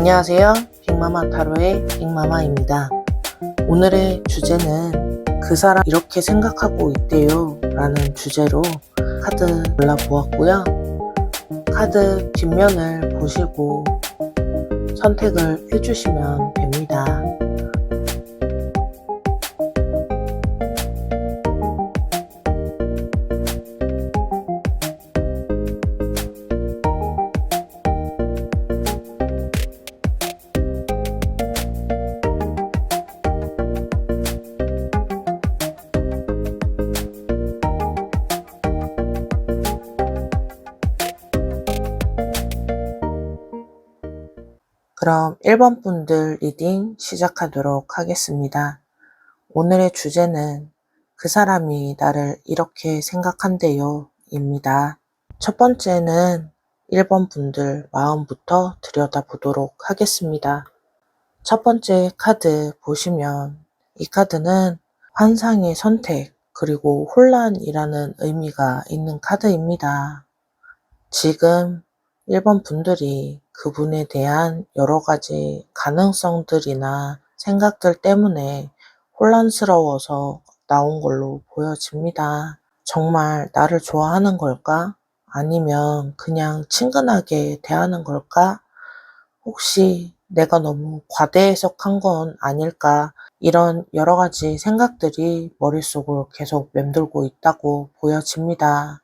안녕하세요. 빅마마 타로의 빅마마입니다. 오늘의 주제는 그 사람 이렇게 생각하고 있대요 라는 주제로 카드 골라보았고요. 카드 뒷면을 보시고 선택을 해주시면 됩니다. 그럼 1번 분들 리딩 시작하도록 하겠습니다. 오늘의 주제는 그 사람이 나를 이렇게 생각한대요 입니다. 첫 번째는 1번 분들 마음부터 들여다보도록 하겠습니다. 첫 번째 카드 보시면 이 카드는 환상의 선택 그리고 혼란이라는 의미가 있는 카드입니다. 지금 1번 분들이 그분에 대한 여러 가지 가능성들이나 생각들 때문에 혼란스러워서 나온 걸로 보여집니다. 정말 나를 좋아하는 걸까? 아니면 그냥 친근하게 대하는 걸까? 혹시 내가 너무 과대해석한 건 아닐까? 이런 여러 가지 생각들이 머릿속을 계속 맴돌고 있다고 보여집니다.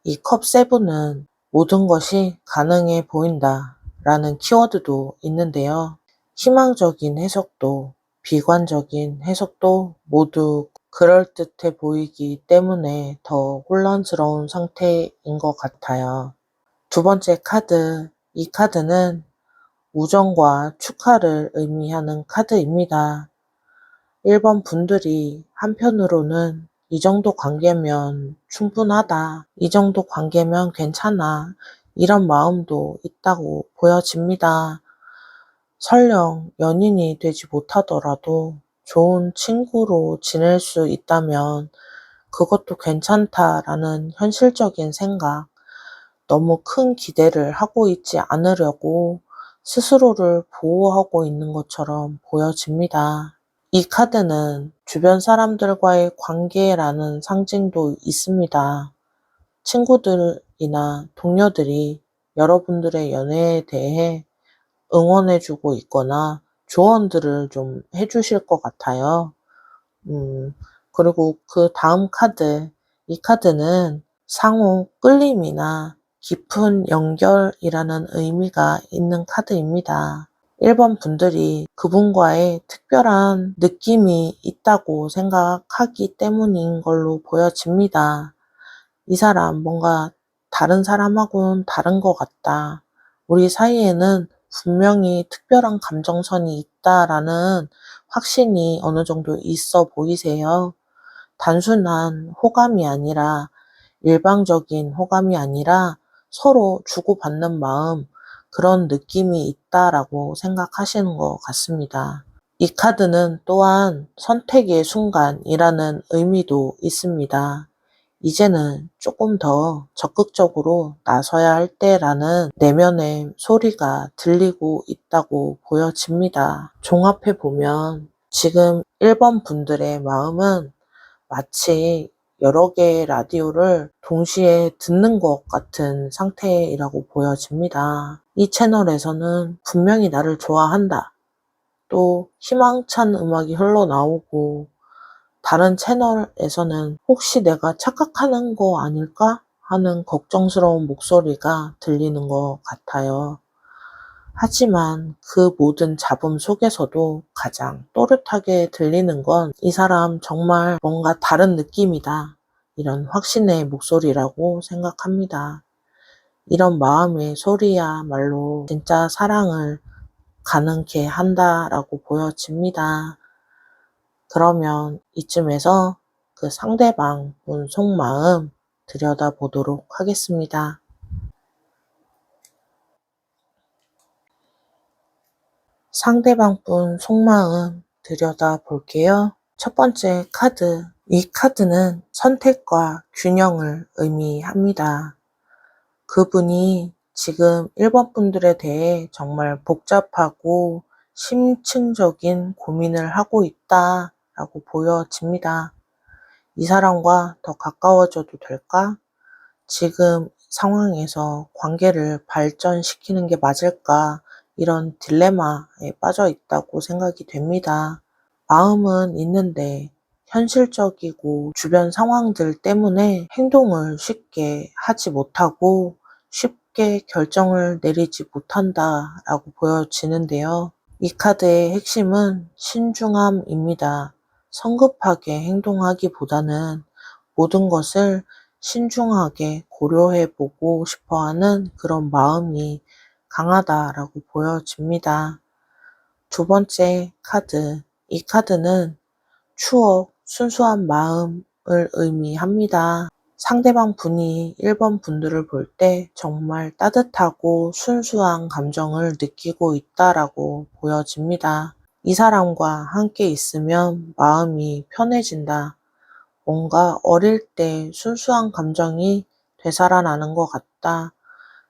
이 컵 세븐은 모든 것이 가능해 보인다 라는 키워드도 있는데요. 희망적인 해석도 비관적인 해석도 모두 그럴듯해 보이기 때문에 더 혼란스러운 상태인 것 같아요. 두 번째 카드, 이 카드는 우정과 축하를 의미하는 카드입니다. 1번 분들이 한편으로는 이 정도 관계면 충분하다, 이 정도 관계면 괜찮아, 이런 마음도 있다고 보여집니다. 설령 연인이 되지 못하더라도 좋은 친구로 지낼 수 있다면 그것도 괜찮다라는 현실적인 생각, 너무 큰 기대를 하고 있지 않으려고 스스로를 보호하고 있는 것처럼 보여집니다. 이 카드는 주변 사람들과의 관계라는 상징도 있습니다. 친구들이나 동료들이 여러분들의 연애에 대해 응원해주고 있거나 조언들을 좀 해주실 것 같아요. 그리고 그 다음 카드, 이 카드는 상호 끌림이나 깊은 연결이라는 의미가 있는 카드입니다. 1번 분들이 그분과의 특별한 느낌이 있다고 생각하기 때문인 걸로 보여집니다. 이 사람 뭔가 다른 사람하고는 다른 것 같다. 우리 사이에는 분명히 특별한 감정선이 있다라는 확신이 어느 정도 있어 보이세요. 단순한 호감이 아니라 일방적인 호감이 아니라 서로 주고받는 마음, 그런 느낌이 있다라고 생각하시는 것 같습니다. 이 카드는 또한 선택의 순간이라는 의미도 있습니다. 이제는 조금 더 적극적으로 나서야 할 때라는 내면의 소리가 들리고 있다고 보여집니다. 종합해보면 지금 1번 분들의 마음은 마치 여러 개의 라디오를 동시에 듣는 것 같은 상태라고 보여집니다. 이 채널에서는 분명히 나를 좋아한다. 또 희망찬 음악이 흘러나오고 다른 채널에서는 혹시 내가 착각하는 거 아닐까 하는 걱정스러운 목소리가 들리는 것 같아요. 하지만 그 모든 잡음 속에서도 가장 또렷하게 들리는 건 이 사람 정말 뭔가 다른 느낌이다. 이런 확신의 목소리라고 생각합니다. 이런 마음의 소리야말로 진짜 사랑을 가능케 한다라고 보여집니다. 그러면 이쯤에서 그 상대방 분 속마음 들여다보도록 하겠습니다. 상대방 분 속마음 들여다볼게요. 첫 번째 카드, 이 카드는 선택과 균형을 의미합니다. 그분이 지금 1번 분들에 대해 정말 복잡하고 심층적인 고민을 하고 있다라고 보여집니다. 이 사람과 더 가까워져도 될까? 지금 상황에서 관계를 발전시키는 게 맞을까? 이런 딜레마에 빠져 있다고 생각이 됩니다. 마음은 있는데 현실적이고 주변 상황들 때문에 행동을 쉽게 하지 못하고 쉽게 결정을 내리지 못한다라고 보여지는데요. 이 카드의 핵심은 신중함입니다. 성급하게 행동하기보다는 모든 것을 신중하게 고려해 보고 싶어 하는 그런 마음이 강하다라고 보여집니다. 두 번째 카드. 이 카드는 추억, 순수한 마음을 의미합니다. 상대방 분이 1번 분들을 볼 때 정말 따뜻하고 순수한 감정을 느끼고 있다라고 보여집니다. 이 사람과 함께 있으면 마음이 편해진다. 뭔가 어릴 때 순수한 감정이 되살아나는 것 같다.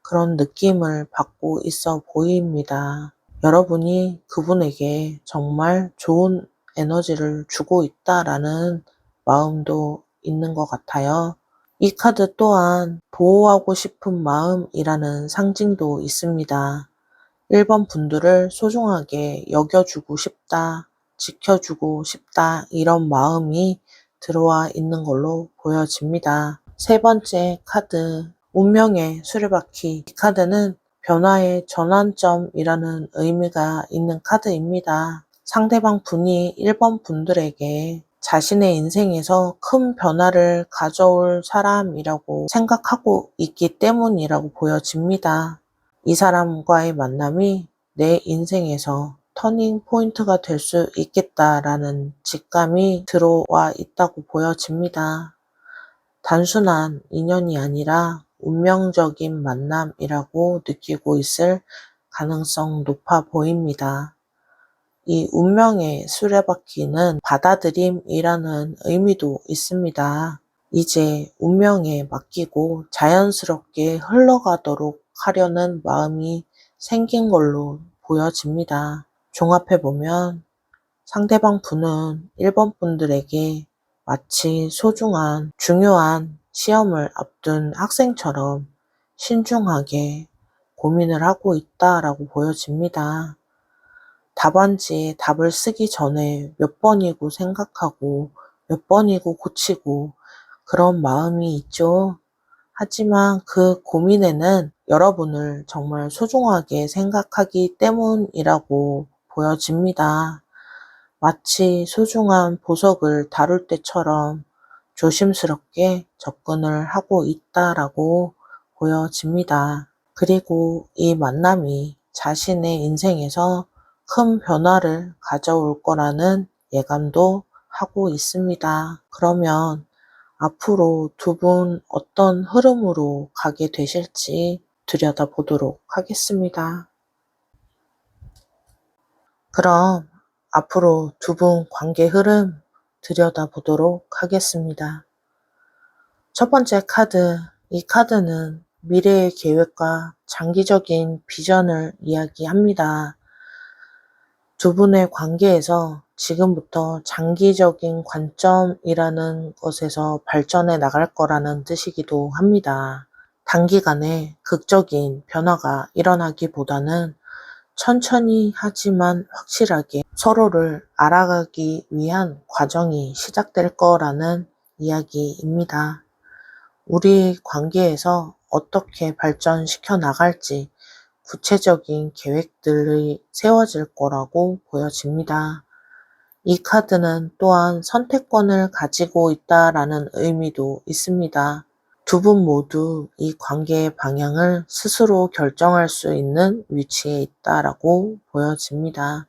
그런 느낌을 받고 있어 보입니다. 여러분이 그분에게 정말 좋은 에너지를 주고 있다라는 마음도 있는 것 같아요. 이 카드 또한 보호하고 싶은 마음이라는 상징도 있습니다. 1번 분들을 소중하게 여겨주고 싶다, 지켜주고 싶다, 이런 마음이 들어와 있는 걸로 보여집니다. 세 번째 카드, 운명의 수레바퀴. 이 카드는 변화의 전환점이라는 의미가 있는 카드입니다. 상대방 분이 1번 분들에게 자신의 인생에서 큰 변화를 가져올 사람이라고 생각하고 있기 때문이라고 보여집니다. 이 사람과의 만남이 내 인생에서 터닝 포인트가 될 수 있겠다라는 직감이 들어와 있다고 보여집니다. 단순한 인연이 아니라 운명적인 만남이라고 느끼고 있을 가능성 높아 보입니다. 이 운명의 수레바퀴는 받아들임이라는 의미도 있습니다. 이제 운명에 맡기고 자연스럽게 흘러가도록 하려는 마음이 생긴 걸로 보여집니다. 종합해보면 상대방 분은 1번 분들에게 마치 소중한 중요한 시험을 앞둔 학생처럼 신중하게 고민을 하고 있다라고 보여집니다. 답안지에 답을 쓰기 전에 몇 번이고 생각하고 몇 번이고 고치고 그런 마음이 있죠. 하지만 그 고민에는 여러분을 정말 소중하게 생각하기 때문이라고 보여집니다. 마치 소중한 보석을 다룰 때처럼 조심스럽게 접근을 하고 있다라고 보여집니다. 그리고 이 만남이 자신의 인생에서 큰 변화를 가져올 거라는 예감도 하고 있습니다. 그러면 앞으로 두 분 어떤 흐름으로 가게 되실지 들여다보도록 하겠습니다. 그럼 앞으로 두 분 관계 흐름 들여다보도록 하겠습니다. 첫 번째 카드, 이 카드는 미래의 계획과 장기적인 비전을 이야기합니다. 두 분의 관계에서 지금부터 장기적인 관점이라는 것에서 발전해 나갈 거라는 뜻이기도 합니다. 단기간에 극적인 변화가 일어나기보다는 천천히 하지만 확실하게 서로를 알아가기 위한 과정이 시작될 거라는 이야기입니다. 우리 관계에서 어떻게 발전시켜 나갈지 구체적인 계획들이 세워질 거라고 보여집니다. 이 카드는 또한 선택권을 가지고 있다라는 의미도 있습니다. 두 분 모두 이 관계의 방향을 스스로 결정할 수 있는 위치에 있다라고 보여집니다.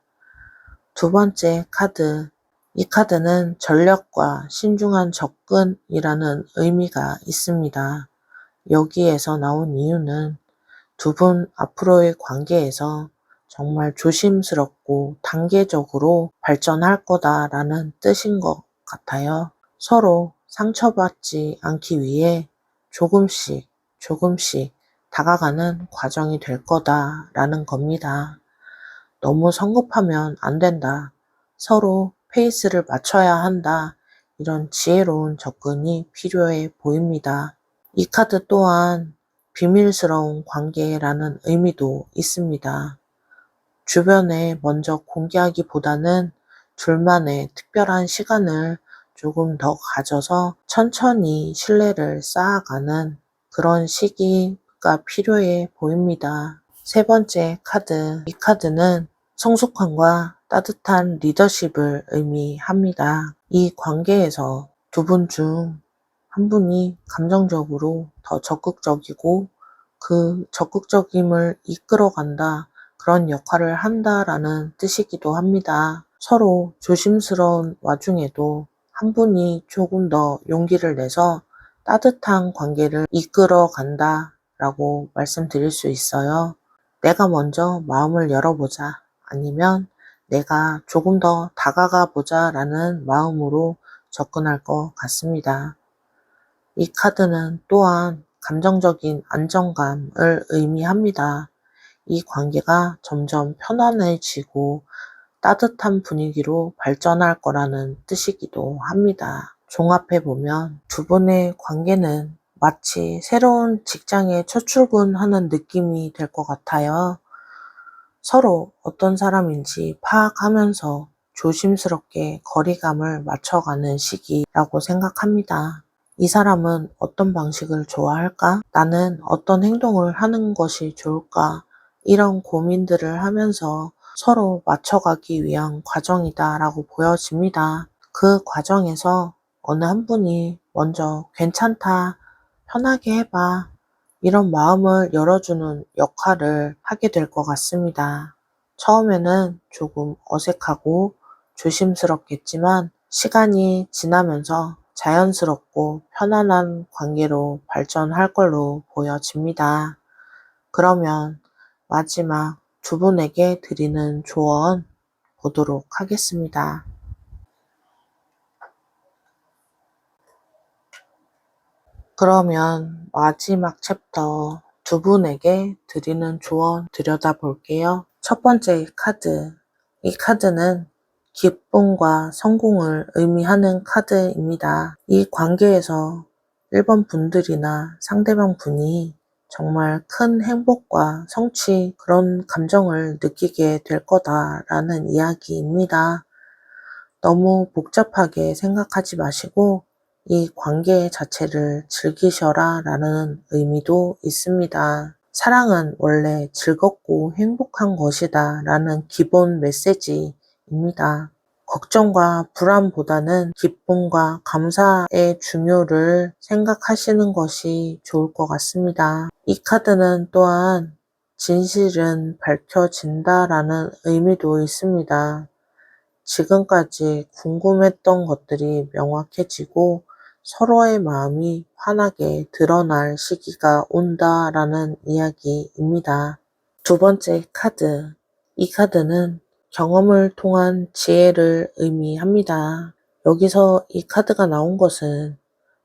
두 번째 카드. 이 카드는 전략과 신중한 접근이라는 의미가 있습니다. 여기에서 나온 이유는 두 분 앞으로의 관계에서 정말 조심스럽고 단계적으로 발전할 거다라는 뜻인 것 같아요. 서로 상처받지 않기 위해 조금씩 다가가는 과정이 될 거다라는 겁니다. 너무 성급하면 안 된다. 서로 페이스를 맞춰야 한다. 이런 지혜로운 접근이 필요해 보입니다. 이 카드 또한 비밀스러운 관계라는 의미도 있습니다. 주변에 먼저 공개하기보다는 둘만의 특별한 시간을 조금 더 가져서 천천히 신뢰를 쌓아가는 그런 시기가 필요해 보입니다. 세 번째 카드, 이 카드는 성숙함과 따뜻한 리더십을 의미합니다. 이 관계에서 두 분 중 한 분이 감정적으로 더 적극적이고 그 적극적임을 이끌어간다. 그런 역할을 한다라는 뜻이기도 합니다. 서로 조심스러운 와중에도 한 분이 조금 더 용기를 내서 따뜻한 관계를 이끌어 간다라고 말씀드릴 수 있어요. 내가 먼저 마음을 열어보자. 아니면 내가 조금 더 다가가 보자라는 마음으로 접근할 것 같습니다. 이 카드는 또한 감정적인 안정감을 의미합니다. 이 관계가 점점 편안해지고 따뜻한 분위기로 발전할 거라는 뜻이기도 합니다. 종합해보면 두 분의 관계는 마치 새로운 직장에 첫 출근하는 느낌이 될 것 같아요. 서로 어떤 사람인지 파악하면서 조심스럽게 거리감을 맞춰가는 시기라고 생각합니다. 이 사람은 어떤 방식을 좋아할까? 나는 어떤 행동을 하는 것이 좋을까? 이런 고민들을 하면서 서로 맞춰가기 위한 과정이다라고 보여집니다. 그 과정에서 어느 한 분이 먼저 괜찮다, 편하게 해봐, 이런 마음을 열어주는 역할을 하게 될 것 같습니다. 처음에는 조금 어색하고 조심스럽겠지만 시간이 지나면서 자연스럽고 편안한 관계로 발전할 걸로 보여집니다. 그러면 마지막 두 분에게 드리는 조언 보도록 하겠습니다. 그러면 마지막 챕터 두 분에게 드리는 조언 들여다볼게요. 첫 번째 카드. 이 카드는 기쁨과 성공을 의미하는 카드입니다. 이 관계에서 1번 분들이나 상대방 분이 정말 큰 행복과 성취 그런 감정을 느끼게 될 거다라는 이야기입니다. 너무 복잡하게 생각하지 마시고 이 관계 자체를 즐기셔라 라는 의미도 있습니다. 사랑은 원래 즐겁고 행복한 것이다 라는 기본 메시지입니다. 걱정과 불안보다는 기쁨과 감사의 중요를 생각하시는 것이 좋을 것 같습니다. 이 카드는 또한 진실은 밝혀진다라는 의미도 있습니다. 지금까지 궁금했던 것들이 명확해지고 서로의 마음이 환하게 드러날 시기가 온다라는 이야기입니다. 두 번째 카드. 이 카드는 경험을 통한 지혜를 의미합니다. 여기서 이 카드가 나온 것은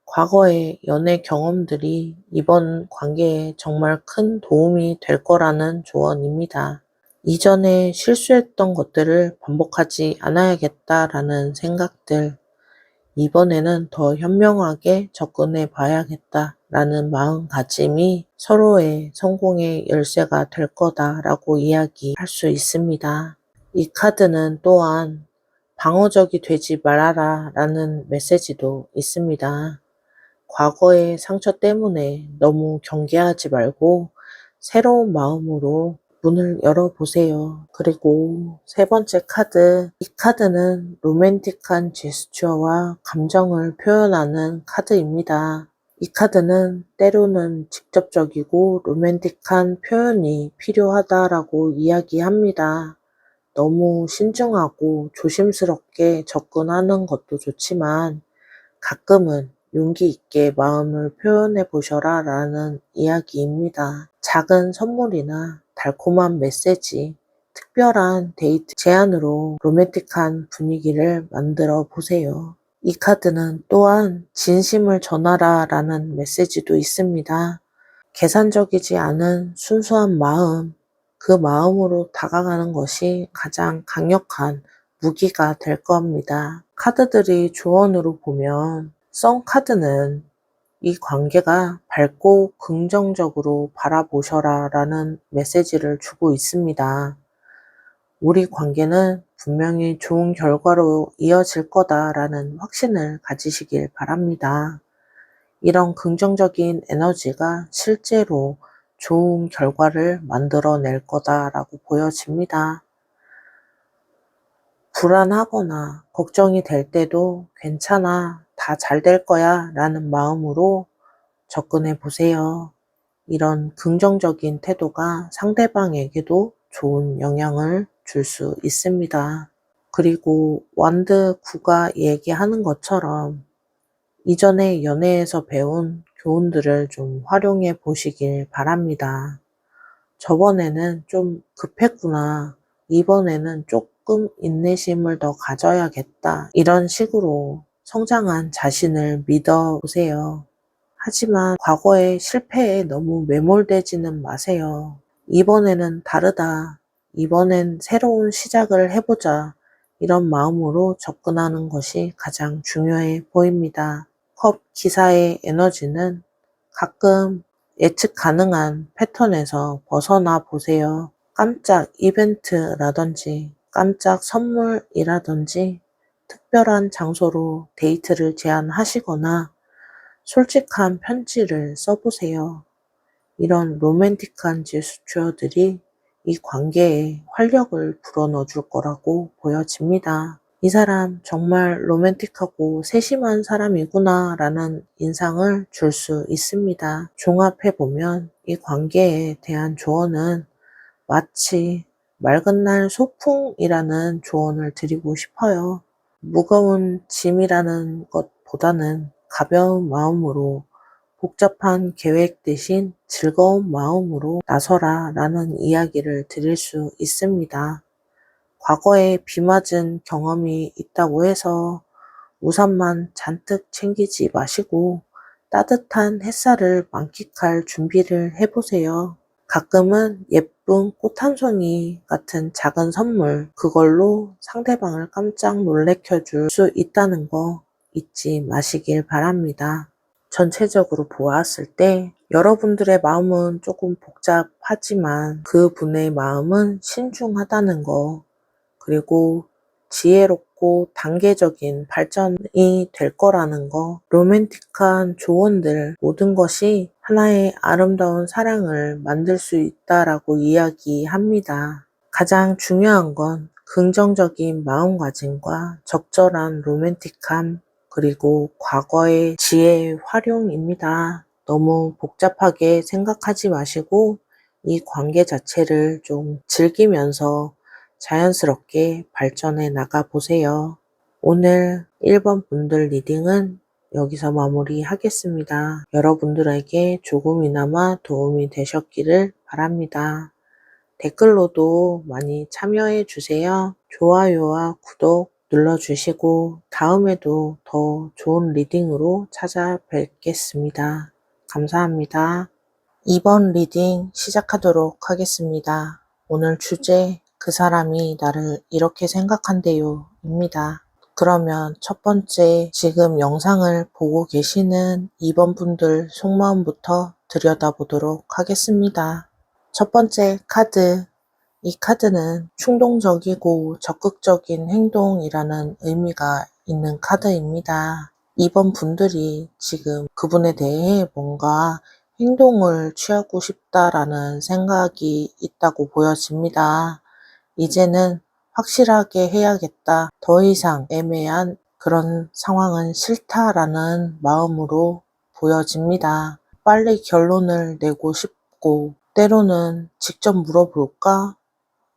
과거의 연애 경험들이 이번 관계에 정말 큰 도움이 될 거라는 조언입니다. 이전에 실수했던 것들을 반복하지 않아야겠다라는 생각들, 이번에는 더 현명하게 접근해 봐야겠다라는 마음가짐이 서로의 성공의 열쇠가 될 거다라고 이야기할 수 있습니다. 이 카드는 또한 방어적이 되지 말아라 라는 메시지도 있습니다. 과거의 상처 때문에 너무 경계하지 말고 새로운 마음으로 문을 열어보세요. 그리고 세 번째 카드. 이 카드는 로맨틱한 제스처와 감정을 표현하는 카드입니다. 이 카드는 때로는 직접적이고 로맨틱한 표현이 필요하다라고 이야기합니다. 너무 신중하고 조심스럽게 접근하는 것도 좋지만 가끔은 용기 있게 마음을 표현해 보셔라 라는 이야기입니다. 작은 선물이나 달콤한 메시지, 특별한 데이트 제안으로 로맨틱한 분위기를 만들어 보세요. 이 카드는 또한 진심을 전하라 라는 메시지도 있습니다. 계산적이지 않은 순수한 마음, 그 마음으로 다가가는 것이 가장 강력한 무기가 될 겁니다. 카드들이 조언으로 보면 썬 카드는 이 관계가 밝고 긍정적으로 바라보셔라 라는 메시지를 주고 있습니다. 우리 관계는 분명히 좋은 결과로 이어질 거다라는 확신을 가지시길 바랍니다. 이런 긍정적인 에너지가 실제로 좋은 결과를 만들어낼 거다라고 보여집니다. 불안하거나 걱정이 될 때도 괜찮아, 다 잘 될 거야 라는 마음으로 접근해 보세요. 이런 긍정적인 태도가 상대방에게도 좋은 영향을 줄 수 있습니다. 그리고 완드 9가 얘기하는 것처럼 이전에 연애에서 배운 교훈들을 좀 활용해 보시길 바랍니다. 저번에는 좀 급했구나. 이번에는 조금 인내심을 더 가져야겠다. 이런 식으로 성장한 자신을 믿어보세요. 하지만 과거의 실패에 너무 매몰되지는 마세요. 이번에는 다르다. 이번엔 새로운 시작을 해보자. 이런 마음으로 접근하는 것이 가장 중요해 보입니다. 컵 기사의 에너지는 가끔 예측 가능한 패턴에서 벗어나 보세요. 깜짝 이벤트라든지 깜짝 선물이라든지 특별한 장소로 데이트를 제안하시거나 솔직한 편지를 써보세요. 이런 로맨틱한 제스처들이 이 관계에 활력을 불어넣어 줄 거라고 보여집니다. 이 사람 정말 로맨틱하고 세심한 사람이구나 라는 인상을 줄 수 있습니다. 종합해보면 이 관계에 대한 조언은 마치 맑은 날 소풍이라는 조언을 드리고 싶어요. 무거운 짐이라는 것보다는 가벼운 마음으로 복잡한 계획 대신 즐거운 마음으로 나서라 라는 이야기를 드릴 수 있습니다. 과거에 비 맞은 경험이 있다고 해서 우산만 잔뜩 챙기지 마시고 따뜻한 햇살을 만끽할 준비를 해보세요. 가끔은 예쁜 꽃 한 송이 같은 작은 선물, 그걸로 상대방을 깜짝 놀래켜 줄 수 있다는 거 잊지 마시길 바랍니다. 전체적으로 보았을 때 여러분들의 마음은 조금 복잡하지만 그분의 마음은 신중하다는 거, 그리고 지혜롭고 단계적인 발전이 될 거라는 거, 로맨틱한 조언들, 모든 것이 하나의 아름다운 사랑을 만들 수 있다라고 이야기합니다. 가장 중요한 건 긍정적인 마음가짐과 적절한 로맨틱함, 그리고 과거의 지혜의 활용입니다. 너무 복잡하게 생각하지 마시고 이 관계 자체를 좀 즐기면서 자연스럽게 발전해 나가 보세요. 오늘 1번 분들 리딩은 여기서 마무리하겠습니다. 여러분들에게 조금이나마 도움이 되셨기를 바랍니다. 댓글로도 많이 참여해 주세요. 좋아요와 구독 눌러주시고 다음에도 더 좋은 리딩으로 찾아뵙겠습니다. 감사합니다. 2번 리딩 시작하도록 하겠습니다. 오늘 주제, 그 사람이 나를 이렇게 생각한대요 입니다. 그러면 첫 번째, 지금 영상을 보고 계시는 2번 분들 속마음부터 들여다보도록 하겠습니다. 첫 번째 카드, 이 카드는 충동적이고 적극적인 행동이라는 의미가 있는 카드입니다. 2번 분들이 지금 그분에 대해 뭔가 행동을 취하고 싶다라는 생각이 있다고 보여집니다. 이제는 확실하게 해야겠다. 더 이상 애매한 그런 상황은 싫다라는 마음으로 보여집니다. 빨리 결론을 내고 싶고, 때로는 직접 물어볼까?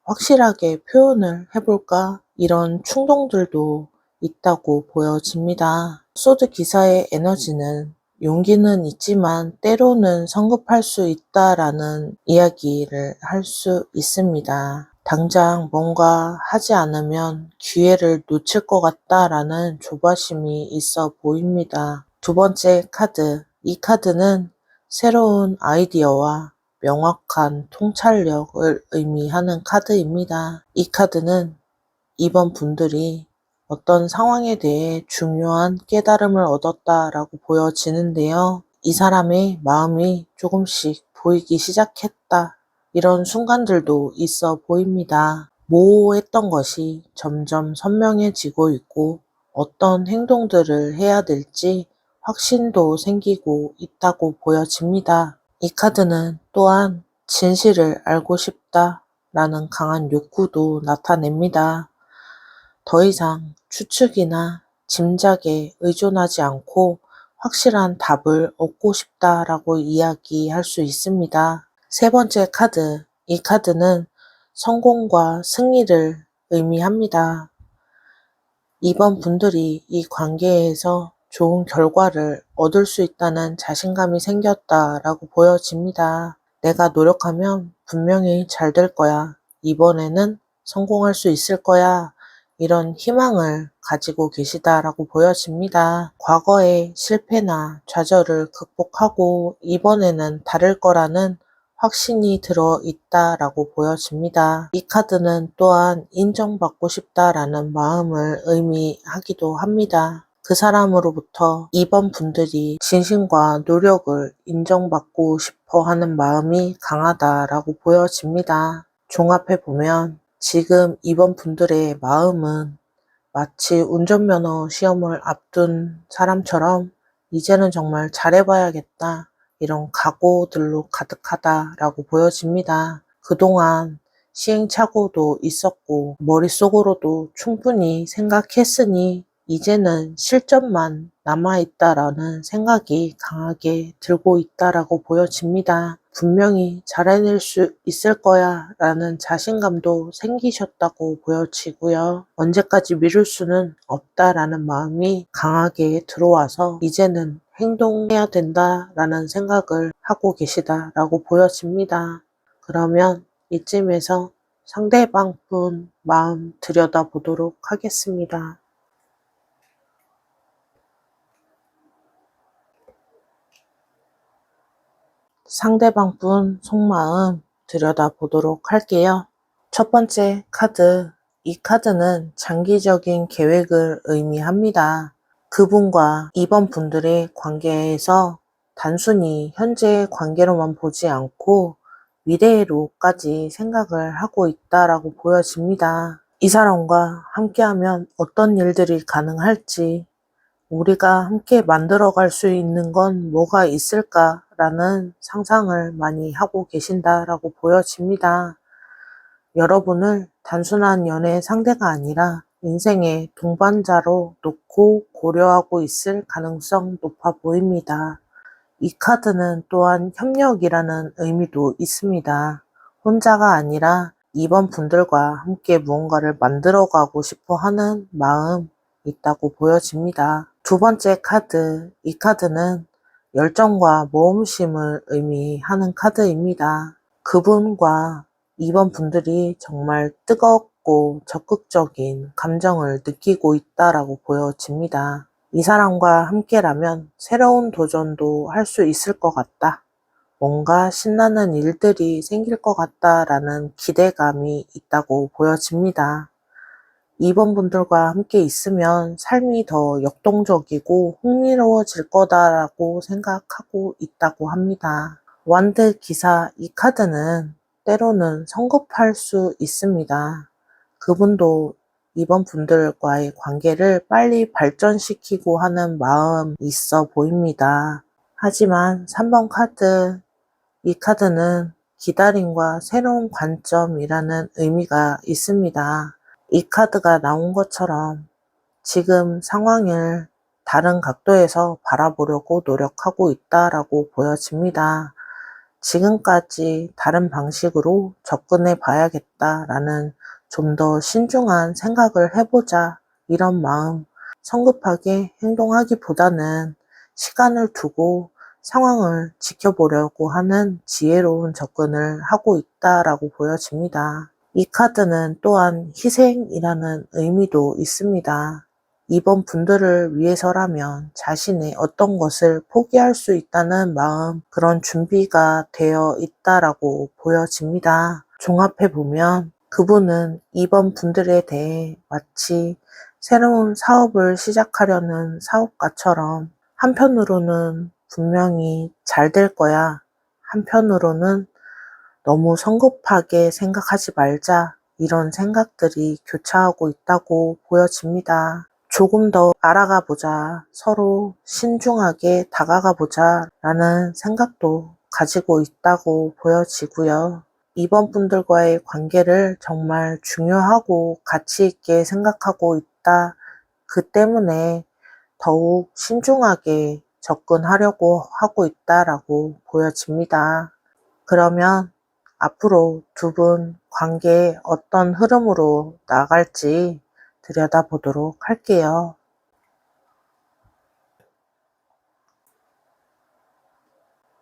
확실하게 표현을 해볼까? 이런 충동들도 있다고 보여집니다. 소드 기사의 에너지는 용기는 있지만 때로는 성급할 수 있다라는 이야기를 할 수 있습니다. 당장 뭔가 하지 않으면 기회를 놓칠 것 같다라는 조바심이 있어 보입니다. 두 번째 카드, 이 카드는 새로운 아이디어와 명확한 통찰력을 의미하는 카드입니다. 이 카드는 이번 분들이 어떤 상황에 대해 중요한 깨달음을 얻었다라고 보여지는데요. 이 사람의 마음이 조금씩 보이기 시작했다. 이런 순간들도 있어 보입니다. 모호했던 것이 점점 선명해지고 있고 어떤 행동들을 해야 될지 확신도 생기고 있다고 보여집니다. 이 카드는 또한 진실을 알고 싶다라는 강한 욕구도 나타냅니다. 더 이상 추측이나 짐작에 의존하지 않고 확실한 답을 얻고 싶다라고 이야기할 수 있습니다. 세 번째 카드, 이 카드는 성공과 승리를 의미합니다. 이번 분들이 이 관계에서 좋은 결과를 얻을 수 있다는 자신감이 생겼다라고 보여집니다. 내가 노력하면 분명히 잘 될 거야. 이번에는 성공할 수 있을 거야. 이런 희망을 가지고 계시다라고 보여집니다. 과거의 실패나 좌절을 극복하고 이번에는 다를 거라는 확신이 들어 있다라고 보여집니다. 이 카드는 또한 인정받고 싶다라는 마음을 의미하기도 합니다. 그 사람으로부터 이번 분들이 진심과 노력을 인정받고 싶어 하는 마음이 강하다라고 보여집니다. 종합해 보면 지금 이번 분들의 마음은 마치 운전면허 시험을 앞둔 사람처럼 이제는 정말 잘해봐야겠다. 이런 각오들로 가득하다라고 보여집니다. 그동안 시행착오도 있었고 머릿속으로도 충분히 생각했으니 이제는 실전만 남아있다라는 생각이 강하게 들고 있다라고 보여집니다. 분명히 잘해낼 수 있을 거야 라는 자신감도 생기셨다고 보여지고요. 언제까지 미룰 수는 없다라는 마음이 강하게 들어와서 이제는 행동해야 된다라는 생각을 하고 계시다라고 보여집니다. 그러면 이쯤에서 상대방 분 마음 들여다보도록 하겠습니다. 상대방 분 속마음 들여다보도록 할게요. 첫 번째 카드, 이 카드는 장기적인 계획을 의미합니다. 그분과 이번 분들의 관계에서 단순히 현재의 관계로만 보지 않고 미래로까지 생각을 하고 있다라고 보여집니다. 이 사람과 함께하면 어떤 일들이 가능할지, 우리가 함께 만들어갈 수 있는 건 뭐가 있을까라는 상상을 많이 하고 계신다라고 보여집니다. 여러분을 단순한 연애 상대가 아니라 인생의 동반자로 놓고 고려하고 있을 가능성 높아 보입니다. 이 카드는 또한 협력이라는 의미도 있습니다. 혼자가 아니라 이번 분들과 함께 무언가를 만들어가고 싶어 하는 마음 있다고 보여집니다. 두 번째 카드, 이 카드는 열정과 모험심을 의미하는 카드입니다. 그분과 이번 분들이 정말 뜨겁고 적극적인 감정을 느끼고 있다라고 보여집니다. 이 사람과 함께라면 새로운 도전도 할 수 있을 것 같다. 뭔가 신나는 일들이 생길 것 같다라는 기대감이 있다고 보여집니다. 이번 분들과 함께 있으면 삶이 더 역동적이고 흥미로워질 거다라고 생각하고 있다고 합니다. 완드 기사, 이 카드는 때로는 성급할 수 있습니다. 그분도 이번 분들과의 관계를 빨리 발전시키고 하는 마음이 있어 보입니다. 하지만 3번 카드, 이 카드는 기다림과 새로운 관점이라는 의미가 있습니다. 이 카드가 나온 것처럼 지금 상황을 다른 각도에서 바라보려고 노력하고 있다라고 보여집니다. 지금까지 다른 방식으로 접근해 봐야겠다라는 좀 더 신중한 생각을 해보자 이런 마음, 성급하게 행동하기보다는 시간을 두고 상황을 지켜보려고 하는 지혜로운 접근을 하고 있다라고 보여집니다. 이 카드는 또한 희생이라는 의미도 있습니다. 이번 분들을 위해서라면 자신의 어떤 것을 포기할 수 있다는 마음, 그런 준비가 되어 있다라고 보여집니다. 종합해보면 그분은 이번 분들에 대해 마치 새로운 사업을 시작하려는 사업가처럼 한편으로는 분명히 잘 될 거야. 한편으로는 너무 성급하게 생각하지 말자. 이런 생각들이 교차하고 있다고 보여집니다. 조금 더 알아가 보자. 서로 신중하게 다가가 보자. 라는 생각도 가지고 있다고 보여지고요. 이번 분들과의 관계를 정말 중요하고 가치 있게 생각하고 있다. 그 때문에 더욱 신중하게 접근하려고 하고 있다라고 보여집니다. 그러면 앞으로 두 분 관계에 어떤 흐름으로 나갈지 들여다보도록 할게요.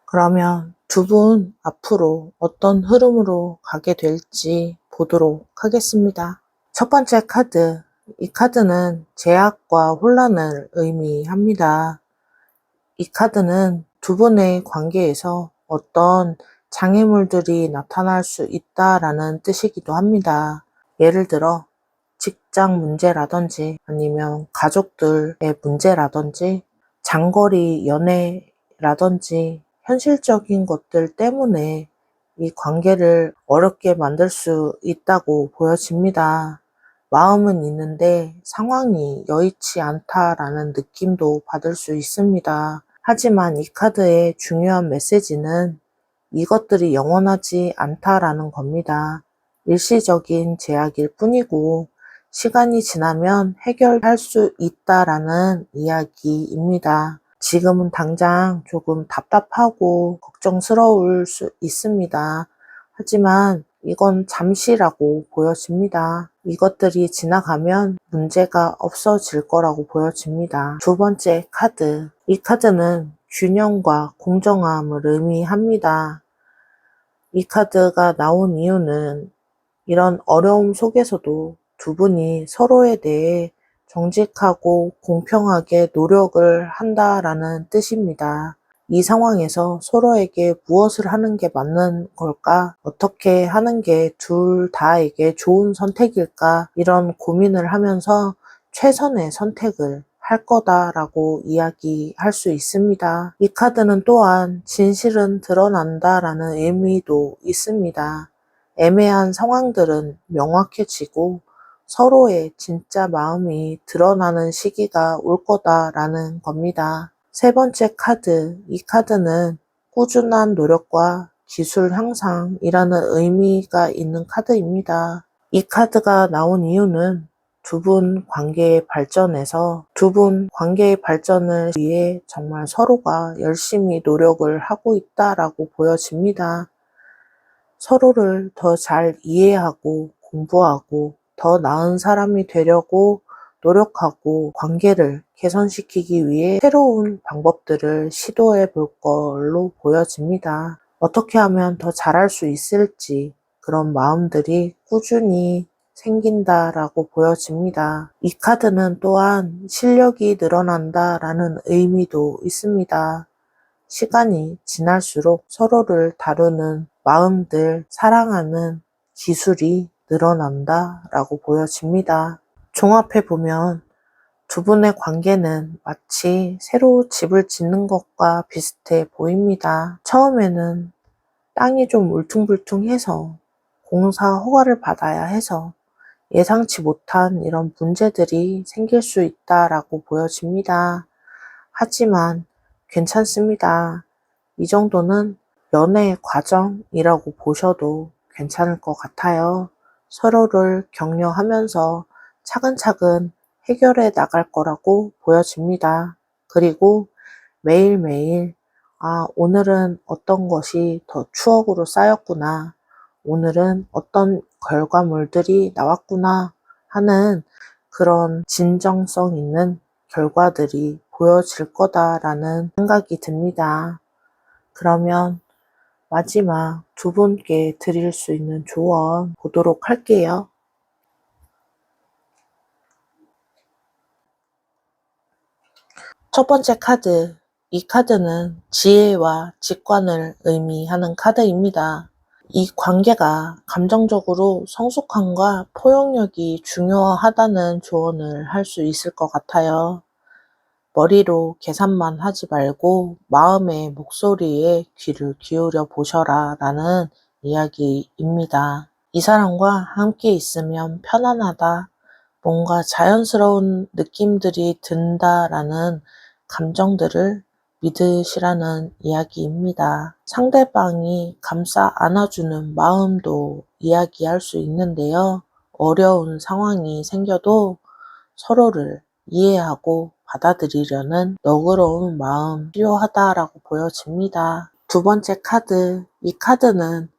그러면 두 분 앞으로 어떤 흐름으로 가게 될지 보도록 하겠습니다. 첫 번째 카드, 이 카드는 제약과 혼란을 의미합니다. 이 카드는 두 분의 관계에서 어떤 장애물들이 나타날 수 있다라는 뜻이기도 합니다. 예를 들어 직장 문제라든지 아니면 가족들의 문제라든지 장거리 연애라든지 현실적인 것들 때문에 이 관계를 어렵게 만들 수 있다고 보여집니다. 마음은 있는데 상황이 여의치 않다라는 느낌도 받을 수 있습니다. 하지만 이 카드의 중요한 메시지는 이것들이 영원하지 않다라는 겁니다. 일시적인 제약일 뿐이고 시간이 지나면 해결할 수 있다라는 이야기입니다. 지금은 당장 조금 답답하고 걱정스러울 수 있습니다. 하지만 이건 잠시라고 보여집니다. 이것들이 지나가면 문제가 없어질 거라고 보여집니다. 두 번째 카드. 이 카드는 균형과 공정함을 의미합니다. 이 카드가 나온 이유는 이런 어려움 속에서도 두 분이 서로에 대해 정직하고 공평하게 노력을 한다라는 뜻입니다. 이 상황에서 서로에게 무엇을 하는 게 맞는 걸까? 어떻게 하는 게 둘 다에게 좋은 선택일까? 이런 고민을 하면서 최선의 선택을 할 거다라고 이야기할 수 있습니다. 이 카드는 또한 진실은 드러난다라는 의미도 있습니다. 애매한 상황들은 명확해지고 서로의 진짜 마음이 드러나는 시기가 올 거다라는 겁니다. 세 번째 카드, 이 카드는 꾸준한 노력과 기술 향상이라는 의미가 있는 카드입니다. 이 카드가 나온 이유는 두 분 관계의 발전에서 두 분 관계의 발전을 위해 정말 서로가 열심히 노력을 하고 있다라고 보여집니다. 서로를 더 잘 이해하고 공부하고 더 나은 사람이 되려고 노력하고 관계를 개선시키기 위해 새로운 방법들을 시도해 볼 걸로 보여집니다. 어떻게 하면 더 잘할 수 있을지 그런 마음들이 꾸준히 생긴다라고 보여집니다. 이 카드는 또한 실력이 늘어난다라는 의미도 있습니다. 시간이 지날수록 서로를 다루는 마음들, 사랑하는 기술이 늘어난다라고 보여집니다. 종합해보면 두 분의 관계는 마치 새로 집을 짓는 것과 비슷해 보입니다. 처음에는 땅이 좀 울퉁불퉁해서 공사 허가를 받아야 해서 예상치 못한 이런 문제들이 생길 수 있다라고 보여집니다. 하지만 괜찮습니다. 이 정도는 연애 과정이라고 보셔도 괜찮을 것 같아요. 서로를 격려하면서 차근차근 해결해 나갈 거라고 보여집니다. 그리고 매일매일 오늘은 어떤 것이 더 추억으로 쌓였구나. 오늘은 어떤 결과물들이 나왔구나 하는 그런 진정성 있는 결과들이 보여질 거다라는 생각이 듭니다. 그러면 마지막 두 분께 드릴 수 있는 조언 보도록 할게요. 첫 번째 카드, 이 카드는 지혜와 직관을 의미하는 카드입니다. 이 관계가 감정적으로 성숙함과 포용력이 중요하다는 조언을 할 수 있을 것 같아요. 머리로 계산만 하지 말고 마음의 목소리에 귀를 기울여 보셔라 라는 이야기입니다. 이 사람과 함께 있으면 편안하다, 뭔가 자연스러운 느낌들이 든다라는 감정들을 믿으시라는 이야기입니다. 상대방이 감싸 안아주는 마음도 이야기할 수 있는데요. 어려운 상황이 생겨도 서로를 이해하고 받아들이려는 너그러운 마음 필요하다라고 보여집니다. 두 번째 카드, 이 카드는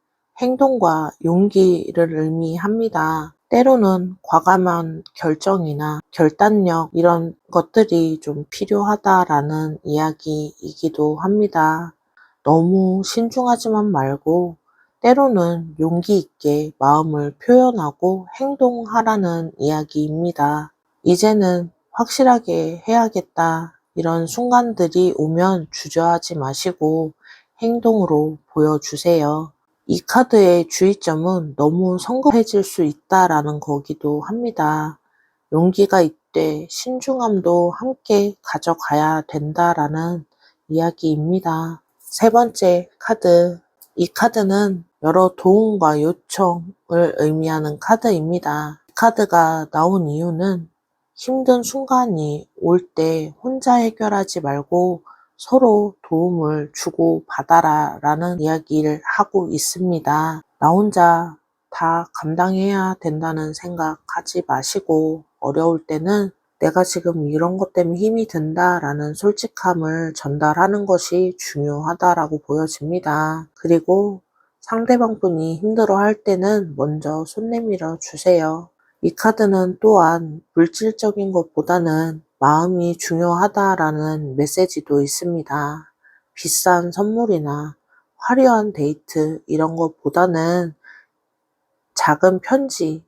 행동과 용기를 의미합니다. 때로는 과감한 결정이나 결단력 이런 것들이 좀 필요하다라는 이야기이기도 합니다. 너무 신중하지만 말고 때로는 용기 있게 마음을 표현하고 행동하라는 이야기입니다. 이제는 확실하게 해야겠다. 이런 순간들이 오면 주저하지 마시고 행동으로 보여주세요. 이 카드의 주의점은 너무 성급해질 수 있다라는 거기도 합니다. 용기가 있되 신중함도 함께 가져가야 된다라는 이야기입니다. 세 번째 카드, 이 카드는 여러 도움과 요청을 의미하는 카드입니다. 이 카드가 나온 이유는 힘든 순간이 올 때 혼자 해결하지 말고 서로 도움을 주고 받아라 라는 이야기를 하고 있습니다. 나 혼자 다 감당해야 된다는 생각하지 마시고 어려울 때는 내가 지금 이런 것 때문에 힘이 든다 라는 솔직함을 전달하는 것이 중요하다라고 보여집니다. 그리고 상대방 분이 힘들어 할 때는 먼저 손 내밀어 주세요. 이 카드는 또한 물질적인 것보다는 마음이 중요하다라는 메시지도 있습니다. 비싼 선물이나 화려한 데이트 이런 것보다는 작은 편지,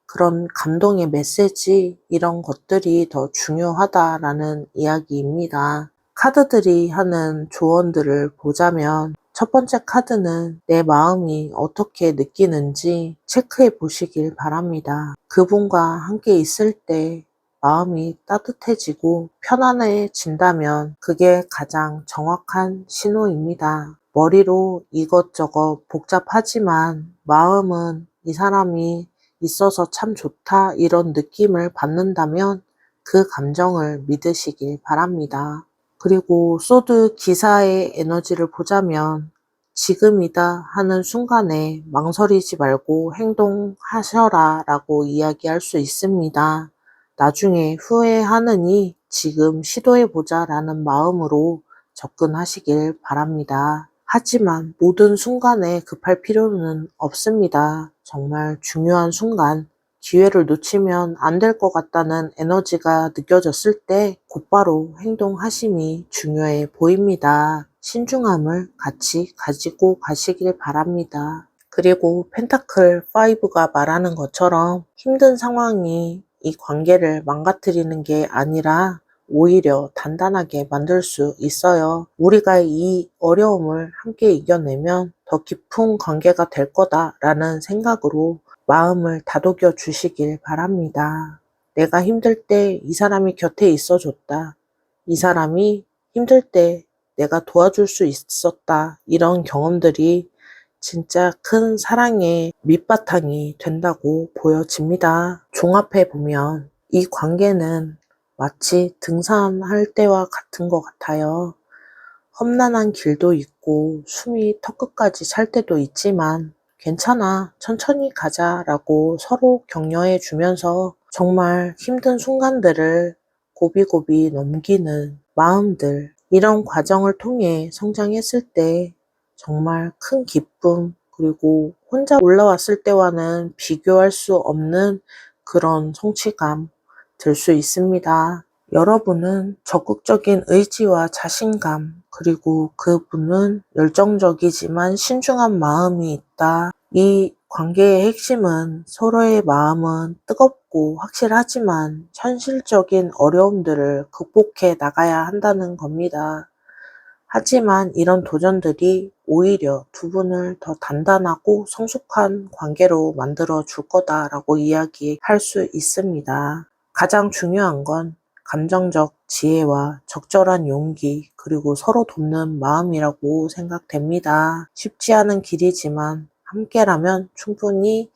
그런 감동의 메시지 이런 것들이 더 중요하다라는 이야기입니다. 카드들이 하는 조언들을 보자면 첫 번째 카드는 내 마음이 어떻게 느끼는지 체크해 보시길 바랍니다. 그분과 함께 있을 때 마음이 따뜻해지고 편안해진다면 그게 가장 정확한 신호입니다. 머리로 이것저것 복잡하지만 마음은 이 사람이 있어서 참 좋다 이런 느낌을 받는다면 그 감정을 믿으시길 바랍니다. 그리고 소드 기사의 에너지를 보자면 지금이다 하는 순간에 망설이지 말고 행동하셔라 라고 이야기할 수 있습니다. 나중에 후회하느니 지금 시도해보자 라는 마음으로 접근하시길 바랍니다. 하지만 모든 순간에 급할 필요는 없습니다. 정말 중요한 순간, 기회를 놓치면 안 될 것 같다는 에너지가 느껴졌을 때 곧바로 행동하심이 중요해 보입니다. 신중함을 같이 가지고 가시길 바랍니다. 그리고 펜타클 5가 말하는 것처럼 힘든 상황이 이 관계를 망가뜨리는 게 아니라 오히려 단단하게 만들 수 있어요. 우리가 이 어려움을 함께 이겨내면 더 깊은 관계가 될 거다라는 생각으로 마음을 다독여 주시길 바랍니다. 내가 힘들 때 이 사람이 곁에 있어 줬다. 이 사람이 힘들 때 내가 도와줄 수 있었다. 이런 경험들이 진짜 큰 사랑의 밑바탕이 된다고 보여집니다. 종합해 보면 이 관계는 마치 등산할 때와 같은 것 같아요. 험난한 길도 있고 숨이 턱끝까지 찰 때도 있지만 괜찮아, 천천히 가자라고 서로 격려해 주면서 정말 힘든 순간들을 고비고비 넘기는 마음들, 이런 과정을 통해 성장했을 때 정말 큰 기쁨, 그리고 혼자 올라왔을 때와는 비교할 수 없는 그런 성취감 들 수 있습니다. 여러분은 적극적인 의지와 자신감, 그리고 그분은 열정적이지만 신중한 마음이 있다. 이 관계의 핵심은 서로의 마음은 뜨겁고 확실하지만 현실적인 어려움들을 극복해 나가야 한다는 겁니다. 하지만 이런 도전들이 오히려 두 분을 더 단단하고 성숙한 관계로 만들어 줄 거다라고 이야기할 수 있습니다. 가장 중요한 건 감정적 지혜와 적절한 용기, 그리고 서로 돕는 마음이라고 생각됩니다. 쉽지 않은 길이지만 함께라면 충분히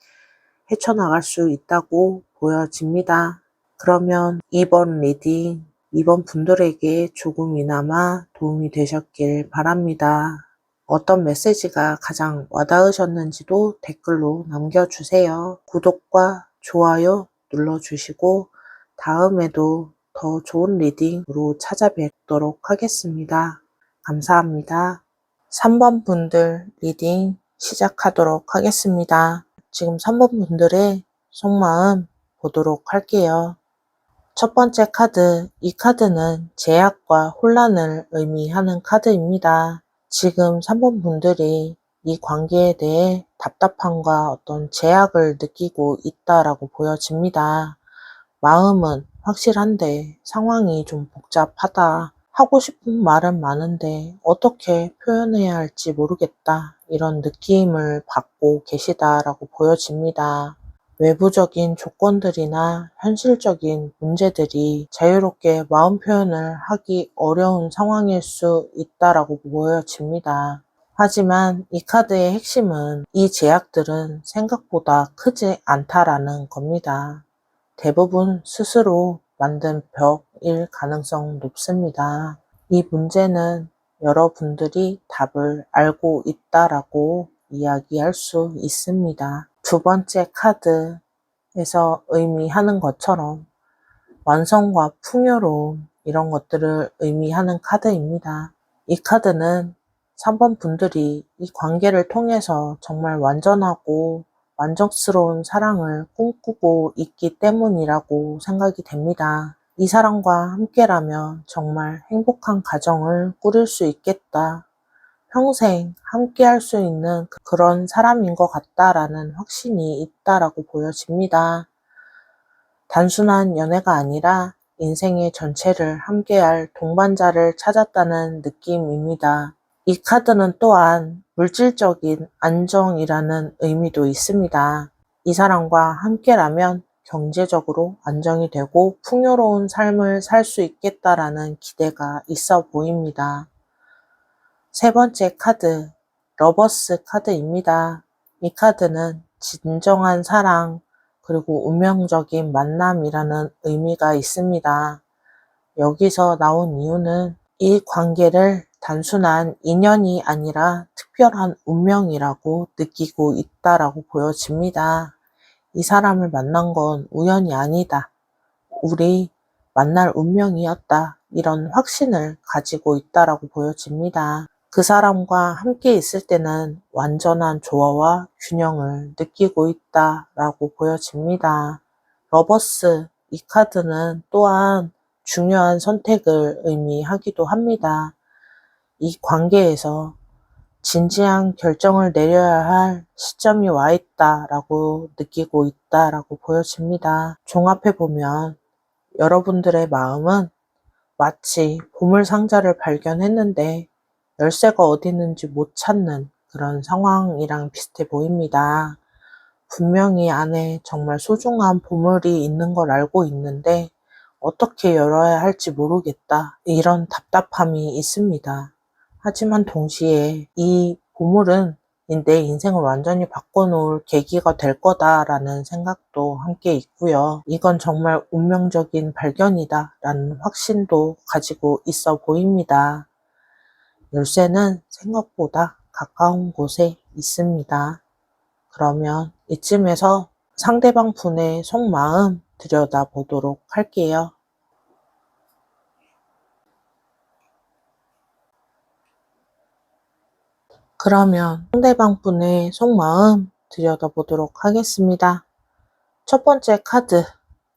헤쳐나갈 수 있다고 보여집니다. 그러면 이번 리딩, 이번 분들에게 조금이나마 도움이 되셨길 바랍니다. 어떤 메시지가 가장 와닿으셨는지도 댓글로 남겨주세요. 구독과 좋아요 눌러주시고 다음에도 더 좋은 리딩으로 찾아뵙도록 하겠습니다. 감사합니다. 3번 분들 리딩 시작하도록 하겠습니다. 지금 3번 분들의 속마음 보도록 할게요. 첫 번째 카드, 이 카드는 제약과 혼란을 의미하는 카드입니다. 지금 3번 분들이 이 관계에 대해 답답함과 어떤 제약을 느끼고 있다라고 보여집니다. 마음은 확실한데 상황이 좀 복잡하다. 하고 싶은 말은 많은데 어떻게 표현해야 할지 모르겠다. 이런 느낌을 받고 계시다라고 보여집니다. 외부적인 조건들이나 현실적인 문제들이 자유롭게 마음 표현을 하기 어려운 상황일 수 있다라고 보여집니다. 하지만 이 카드의 핵심은 이 제약들은 생각보다 크지 않다라는 겁니다. 대부분 스스로 만든 벽일 가능성 높습니다. 이 문제는 여러분들이 답을 알고 있다라고 이야기할 수 있습니다. 두 번째 카드에서 의미하는 것처럼 완성과 풍요로움, 이런 것들을 의미하는 카드입니다. 이 카드는 3번 분들이 이 관계를 통해서 정말 완전하고 만족스러운 사랑을 꿈꾸고 있기 때문이라고 생각이 됩니다. 이 사람과 함께라면 정말 행복한 가정을 꾸릴 수 있겠다. 평생 함께 할 수 있는 그런 사람인 것 같다라는 확신이 있다라고 보여집니다. 단순한 연애가 아니라 인생의 전체를 함께할 동반자를 찾았다는 느낌입니다. 이 카드는 또한 물질적인 안정이라는 의미도 있습니다. 이 사람과 함께라면 경제적으로 안정이 되고 풍요로운 삶을 살 수 있겠다라는 기대가 있어 보입니다. 세 번째 카드, 러버스 카드입니다. 이 카드는 진정한 사랑, 그리고 운명적인 만남이라는 의미가 있습니다. 여기서 나온 이유는 이 관계를 단순한 인연이 아니라 특별한 운명이라고 느끼고 있다라고 보여집니다. 이 사람을 만난 건 우연이 아니다. 우리 만날 운명이었다. 이런 확신을 가지고 있다라고 보여집니다. 그 사람과 함께 있을 때는 완전한 조화와 균형을 느끼고 있다라고 보여집니다. 러버스, 이 카드는 또한 중요한 선택을 의미하기도 합니다. 이 관계에서 진지한 결정을 내려야 할 시점이 와 있다라고 느끼고 있다라고 보여집니다. 종합해보면 여러분들의 마음은 마치 보물상자를 발견했는데 열쇠가 어디 있는지 못 찾는 그런 상황이랑 비슷해 보입니다. 분명히 안에 정말 소중한 보물이 있는 걸 알고 있는데 어떻게 열어야 할지 모르겠다. 이런 답답함이 있습니다. 하지만 동시에 이 보물은 내 인생을 완전히 바꿔놓을 계기가 될 거다라는 생각도 함께 있고요. 이건 정말 운명적인 발견이다라는 확신도 가지고 있어 보입니다. 열쇠는 생각보다 가까운 곳에 있습니다. 그러면 이쯤에서 상대방 분의 속마음 들여다보도록 할게요. 그러면 상대방 분의 속마음 들여다보도록 하겠습니다. 첫 번째 카드.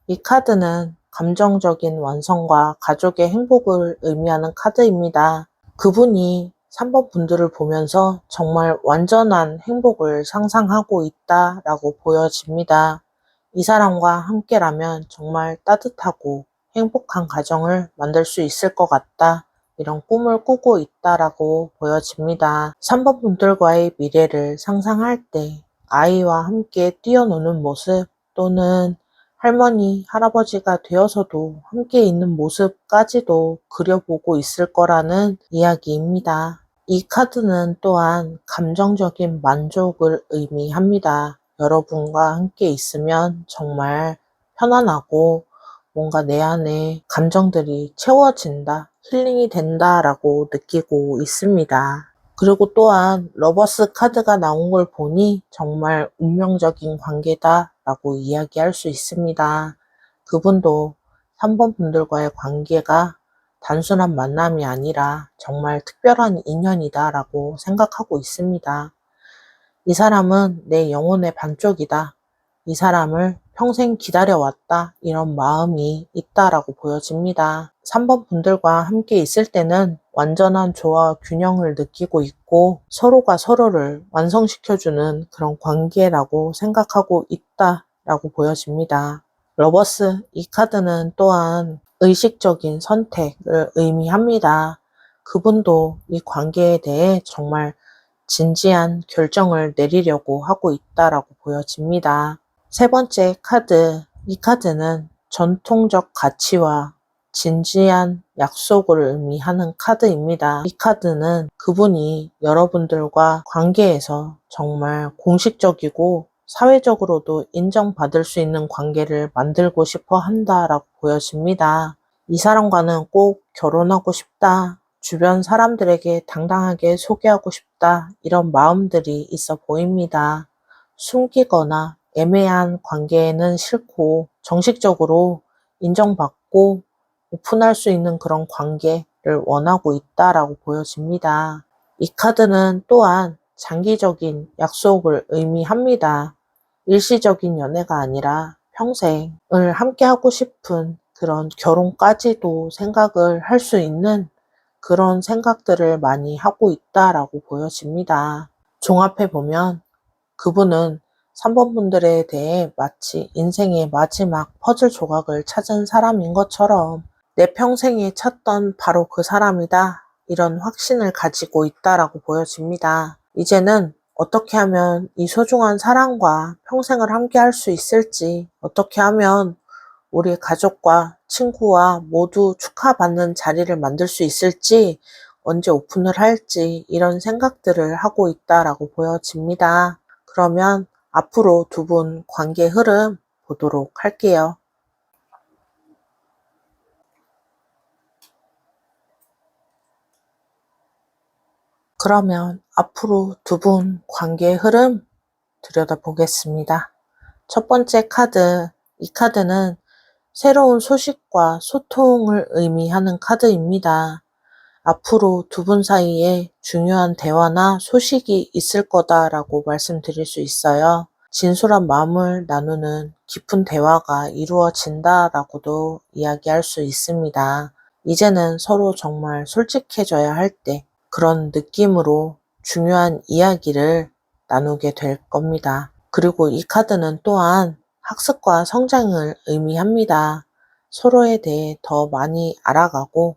이 카드는 감정적인 완성과 가족의 행복을 의미하는 카드입니다. 그분이 3번 분들을 보면서 정말 완전한 행복을 상상하고 있다라고 보여집니다. 이 사람과 함께라면 정말 따뜻하고 행복한 가정을 만들 수 있을 것 같다. 이런 꿈을 꾸고 있다라고 보여집니다. 3번 분들과의 미래를 상상할 때 아이와 함께 뛰어노는 모습 또는 할머니, 할아버지가 되어서도 함께 있는 모습까지도 그려보고 있을 거라는 이야기입니다. 이 카드는 또한 감정적인 만족을 의미합니다. 여러분과 함께 있으면 정말 편안하고 뭔가 내 안에 감정들이 채워진다, 힐링이 된다라고 느끼고 있습니다. 그리고 또한 러버스 카드가 나온 걸 보니 정말 운명적인 관계다라고 이야기할 수 있습니다. 그분도 3번 분들과의 관계가 단순한 만남이 아니라 정말 특별한 인연이다라고 생각하고 있습니다. 이 사람은 내 영혼의 반쪽이다. 이 사람을 평생 기다려왔다. 이런 마음이 있다라고 보여집니다. 3번 분들과 함께 있을 때는 완전한 조화 균형을 느끼고 있고 서로가 서로를 완성시켜주는 그런 관계라고 생각하고 있다라고 보여집니다. 러버스 이 카드는 또한 의식적인 선택을 의미합니다. 그분도 이 관계에 대해 정말 진지한 결정을 내리려고 하고 있다라고 보여집니다. 세 번째 카드, 이 카드는 전통적 가치와 진지한 약속을 의미하는 카드입니다. 이 카드는 그분이 여러분들과 관계에서 정말 공식적이고 사회적으로도 인정받을 수 있는 관계를 만들고 싶어 한다라고 보여집니다. 이 사람과는 꼭 결혼하고 싶다. 주변 사람들에게 당당하게 소개하고 싶다. 이런 마음들이 있어 보입니다. 숨기거나 애매한 관계는 싫고 정식적으로 인정받고 오픈할 수 있는 그런 관계를 원하고 있다라고 보여집니다. 이 카드는 또한 장기적인 약속을 의미합니다. 일시적인 연애가 아니라 평생을 함께하고 싶은 그런 결혼까지도 생각을 할 수 있는 그런 생각들을 많이 하고 있다라고 보여집니다. 종합해보면 그분은 3번 분들에 대해 마치 인생의 마지막 퍼즐 조각을 찾은 사람인 것처럼 내 평생에 찾던 바로 그 사람이다. 이런 확신을 가지고 있다라고 보여집니다. 이제는 어떻게 하면 이 소중한 사람과 평생을 함께 할 수 있을지, 어떻게 하면 우리 가족과 친구와 모두 축하받는 자리를 만들 수 있을지, 언제 오픈을 할지 이런 생각들을 하고 있다라고 보여집니다. 그러면 앞으로 두 분 관계 흐름 보도록 할게요. 그러면 앞으로 두 분 관계 흐름 들여다보겠습니다. 첫 번째 카드, 이 카드는 새로운 소식과 소통을 의미하는 카드입니다. 앞으로 두 분 사이에 중요한 대화나 소식이 있을 거다라고 말씀드릴 수 있어요. 진솔한 마음을 나누는 깊은 대화가 이루어진다라고도 이야기할 수 있습니다. 이제는 서로 정말 솔직해져야 할 때 그런 느낌으로 중요한 이야기를 나누게 될 겁니다. 그리고 이 카드는 또한 학습과 성장을 의미합니다. 서로에 대해 더 많이 알아가고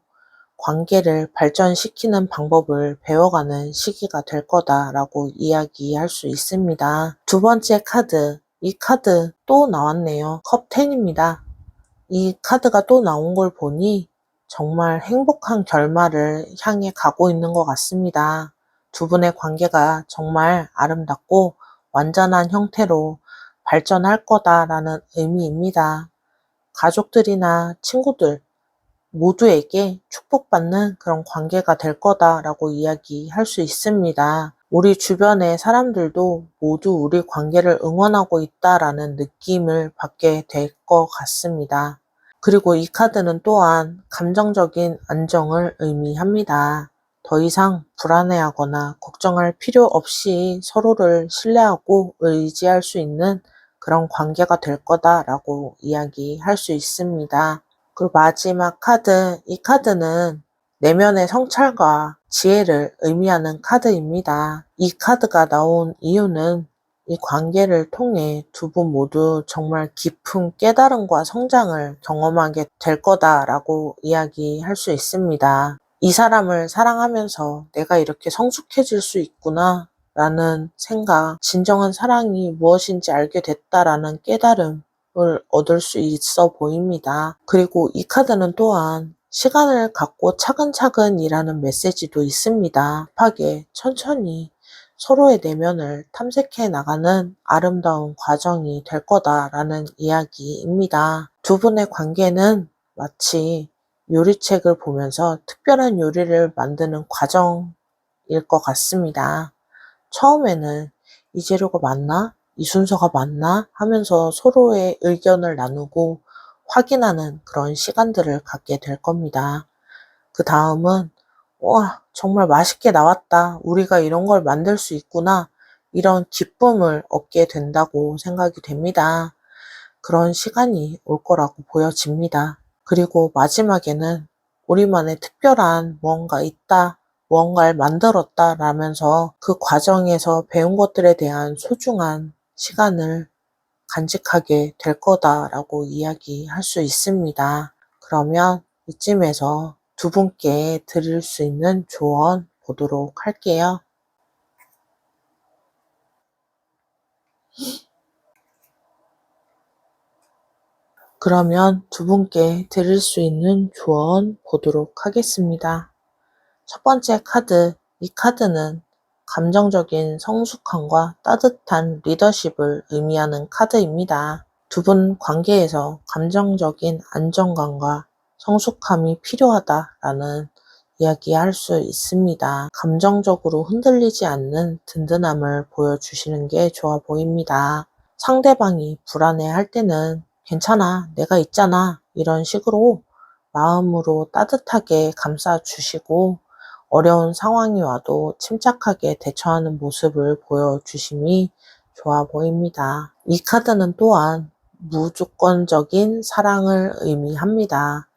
관계를 발전시키는 방법을 배워가는 시기가 될 거다라고 이야기할 수 있습니다. 두 번째 카드, 이 카드 또 나왔네요. 컵 10입니다. 이 카드가 또 나온 걸 보니 정말 행복한 결말을 향해 가고 있는 것 같습니다. 두 분의 관계가 정말 아름답고 완전한 형태로 발전할 거다라는 의미입니다. 가족들이나 친구들 모두에게 축복받는 그런 관계가 될 거다라고 이야기할 수 있습니다. 우리 주변의 사람들도 모두 우리 관계를 응원하고 있다라는 느낌을 받게 될 것 같습니다. 그리고 이 카드는 또한 감정적인 안정을 의미합니다. 더 이상 불안해하거나 걱정할 필요 없이 서로를 신뢰하고 의지할 수 있는 그런 관계가 될 거다라고 이야기할 수 있습니다. 그리고 마지막 카드, 이 카드는 내면의 성찰과 지혜를 의미하는 카드입니다. 이 카드가 나온 이유는 이 관계를 통해 두 분 모두 정말 깊은 깨달음과 성장을 경험하게 될 거다라고 이야기할 수 있습니다. 이 사람을 사랑하면서 내가 이렇게 성숙해질 수 있구나 라는 생각, 진정한 사랑이 무엇인지 알게 됐다라는 깨달음을 얻을 수 있어 보입니다. 그리고 이 카드는 또한 시간을 갖고 차근차근이라는 메시지도 있습니다. 급하게 천천히 서로의 내면을 탐색해 나가는 아름다운 과정이 될 거다라는 이야기입니다. 두 분의 관계는 마치 요리책을 보면서 특별한 요리를 만드는 과정일 것 같습니다. 처음에는 이 재료가 맞나? 이 순서가 맞나? 하면서 서로의 의견을 나누고 확인하는 그런 시간들을 갖게 될 겁니다. 그 다음은 와, 정말 맛있게 나왔다. 우리가 이런 걸 만들 수 있구나. 이런 기쁨을 얻게 된다고 생각이 됩니다. 그런 시간이 올 거라고 보여집니다. 그리고 마지막에는 우리만의 특별한 무언가 있다, 무언가를 만들었다 라면서 그 과정에서 배운 것들에 대한 소중한 시간을 간직하게 될 거다라고 이야기할 수 있습니다. 그러면 이쯤에서 두 분께 드릴 수 있는 조언 보도록 할게요. 그러면 두 분께 드릴 수 있는 조언 보도록 하겠습니다. 첫 번째 카드, 이 카드는 감정적인 성숙함과 따뜻한 리더십을 의미하는 카드입니다. 두 분 관계에서 감정적인 안정감과 성숙함이 필요하다라는 이야기할 수 있습니다. 감정적으로 흔들리지 않는 든든함을 보여주시는 게 좋아 보입니다. 상대방이 불안해할 때는 괜찮아, 내가 있잖아, 이런 식으로 마음으로 따뜻하게 감싸주시고 어려운 상황이 와도 침착하게 대처하는 모습을 보여주심이 좋아 보입니다. 이 카드는 또한 무조건적인 사랑을 의미합니다.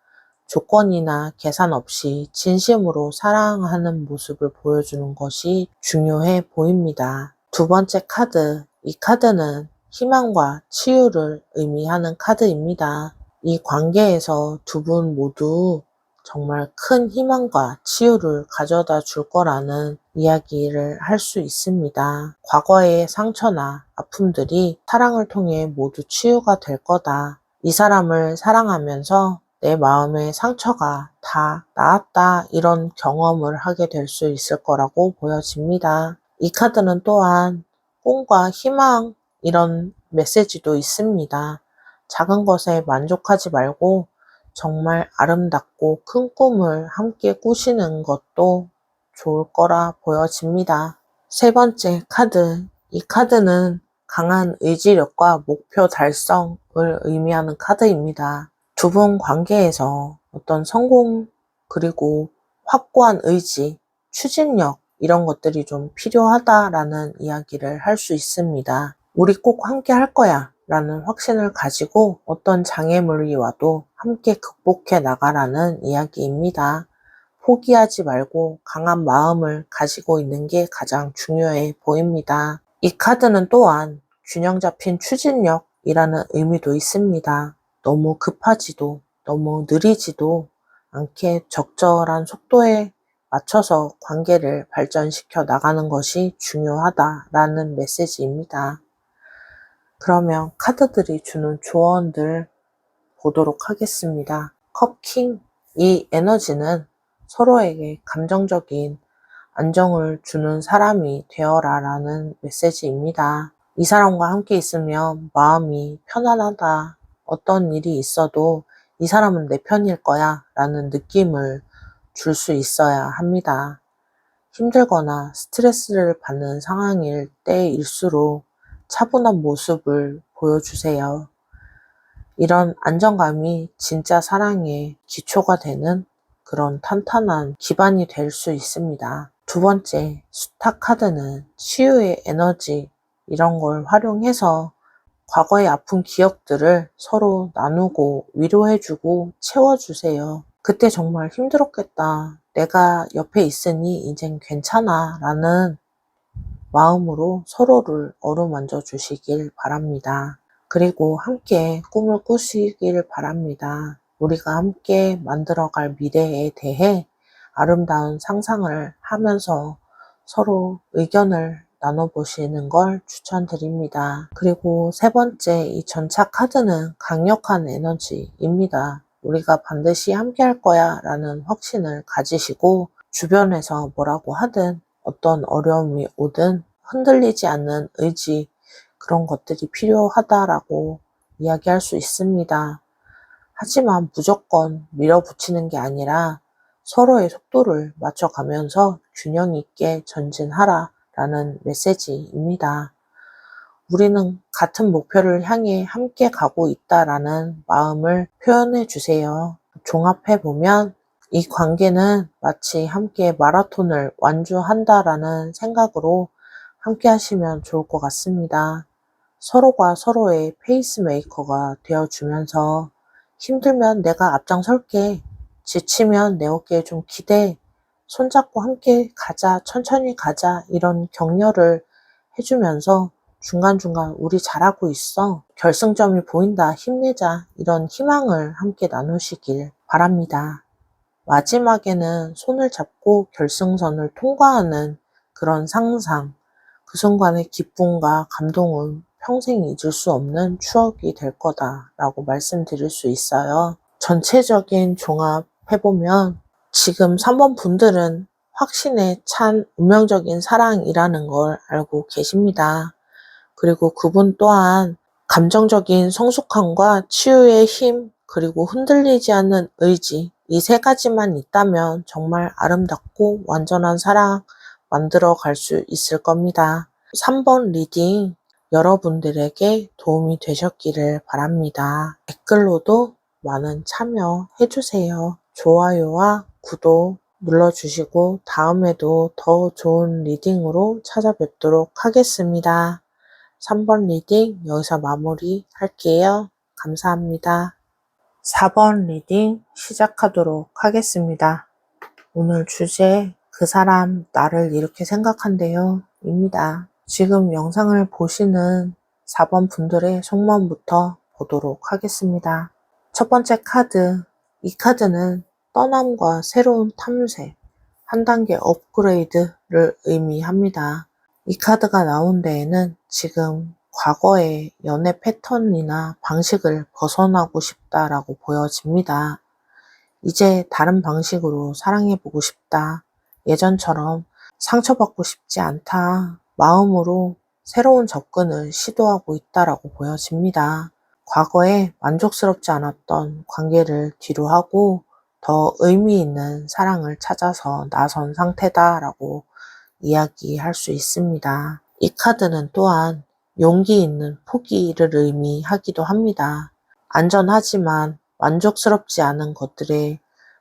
조건이나 계산 없이 진심으로 사랑하는 모습을 보여주는 것이 중요해 보입니다. 두 번째 카드, 이 카드는 희망과 치유를 의미하는 카드입니다. 이 관계에서 두 분 모두 정말 큰 희망과 치유를 가져다 줄 거라는 이야기를 할 수 있습니다. 과거의 상처나 아픔들이 사랑을 통해 모두 치유가 될 거다. 이 사람을 사랑하면서 내 마음의 상처가 다 나았다. 이런 경험을 하게 될 수 있을 거라고 보여집니다. 이 카드는 또한 꿈과 희망 이런 메시지도 있습니다. 작은 것에 만족하지 말고 정말 아름답고 큰 꿈을 함께 꾸시는 것도 좋을 거라 보여집니다. 세 번째 카드, 이 카드는 강한 의지력과 목표 달성을 의미하는 카드입니다. 두 분 관계에서 어떤 성공 그리고 확고한 의지, 추진력 이런 것들이 좀 필요하다라는 이야기를 할 수 있습니다. 우리 꼭 함께 할 거야 라는 확신을 가지고 어떤 장애물이 와도 함께 극복해 나가라는 이야기입니다. 포기하지 말고 강한 마음을 가지고 있는 게 가장 중요해 보입니다. 이 카드는 또한 균형 잡힌 추진력이라는 의미도 있습니다. 너무 급하지도 너무 느리지도 않게 적절한 속도에 맞춰서 관계를 발전시켜 나가는 것이 중요하다라는 메시지입니다. 그러면 카드들이 주는 조언들 보도록 하겠습니다. 컵킹, 이 에너지는 서로에게 감정적인 안정을 주는 사람이 되어라 라는 메시지입니다. 이 사람과 함께 있으면 마음이 편안하다. 어떤 일이 있어도 이 사람은 내 편일 거야 라는 느낌을 줄 수 있어야 합니다. 힘들거나 스트레스를 받는 상황일 때일수록 차분한 모습을 보여주세요. 이런 안정감이 진짜 사랑의 기초가 되는 그런 탄탄한 기반이 될 수 있습니다. 두 번째, 수타 카드는 치유의 에너지 이런 걸 활용해서 과거의 아픈 기억들을 서로 나누고 위로해주고 채워주세요. 그때 정말 힘들었겠다. 내가 옆에 있으니 이젠 괜찮아 라는 마음으로 서로를 어루만져 주시길 바랍니다. 그리고 함께 꿈을 꾸시길 바랍니다. 우리가 함께 만들어갈 미래에 대해 아름다운 상상을 하면서 서로 의견을 나눠보시는 걸 추천드립니다. 그리고 세 번째, 이 전차 카드는 강력한 에너지입니다. 우리가 반드시 함께 할 거야 라는 확신을 가지시고 주변에서 뭐라고 하든 어떤 어려움이 오든 흔들리지 않는 의지, 그런 것들이 필요하다라고 이야기할 수 있습니다. 하지만 무조건 밀어붙이는 게 아니라 서로의 속도를 맞춰가면서 균형 있게 전진하라라는 메시지입니다. 우리는 같은 목표를 향해 함께 가고 있다라는 마음을 표현해 주세요. 종합해보면 이 관계는 마치 함께 마라톤을 완주한다라는 생각으로 함께 하시면 좋을 것 같습니다. 서로가 서로의 페이스메이커가 되어주면서 힘들면 내가 앞장설게, 지치면 내 어깨에 좀 기대, 손잡고 함께 가자, 천천히 가자 이런 격려를 해주면서 중간중간 우리 잘하고 있어, 결승점이 보인다, 힘내자 이런 희망을 함께 나누시길 바랍니다. 마지막에는 손을 잡고 결승선을 통과하는 그런 상상, 그 순간의 기쁨과 감동은 평생 잊을 수 없는 추억이 될 거다라고 말씀드릴 수 있어요. 전체적인 종합 해보면 지금 3번 분들은 확신에 찬 운명적인 사랑이라는 걸 알고 계십니다. 그리고 그분 또한 감정적인 성숙함과 치유의 힘, 그리고 흔들리지 않는 의지, 이 세 가지만 있다면 정말 아름답고 완전한 사랑 만들어 갈 수 있을 겁니다. 3번 리딩 여러분들에게 도움이 되셨기를 바랍니다. 댓글로도 많은 참여해주세요. 좋아요와 구독 눌러주시고 다음에도 더 좋은 리딩으로 찾아뵙도록 하겠습니다. 3번 리딩 여기서 마무리 할게요. 감사합니다. 4번 리딩 시작하도록 하겠습니다. 오늘 주제, 그 사람 나를 이렇게 생각한대요 입니다. 지금 영상을 보시는 4번 분들의 속마음부터 보도록 하겠습니다. 첫 번째 카드, 이 카드는 떠남과 새로운 탐색, 한 단계 업그레이드를 의미합니다. 이 카드가 나온 데에는 지금 과거의 연애 패턴이나 방식을 벗어나고 싶다라고 보여집니다. 이제 다른 방식으로 사랑해보고 싶다. 예전처럼 상처받고 싶지 않다. 마음으로 새로운 접근을 시도하고 있다라고 보여집니다. 과거에 만족스럽지 않았던 관계를 뒤로하고 더 의미 있는 사랑을 찾아서 나선 상태다라고 이야기할 수 있습니다. 이 카드는 또한 용기 있는 포기를 의미하기도 합니다. 안전하지만 만족스럽지 않은 것들에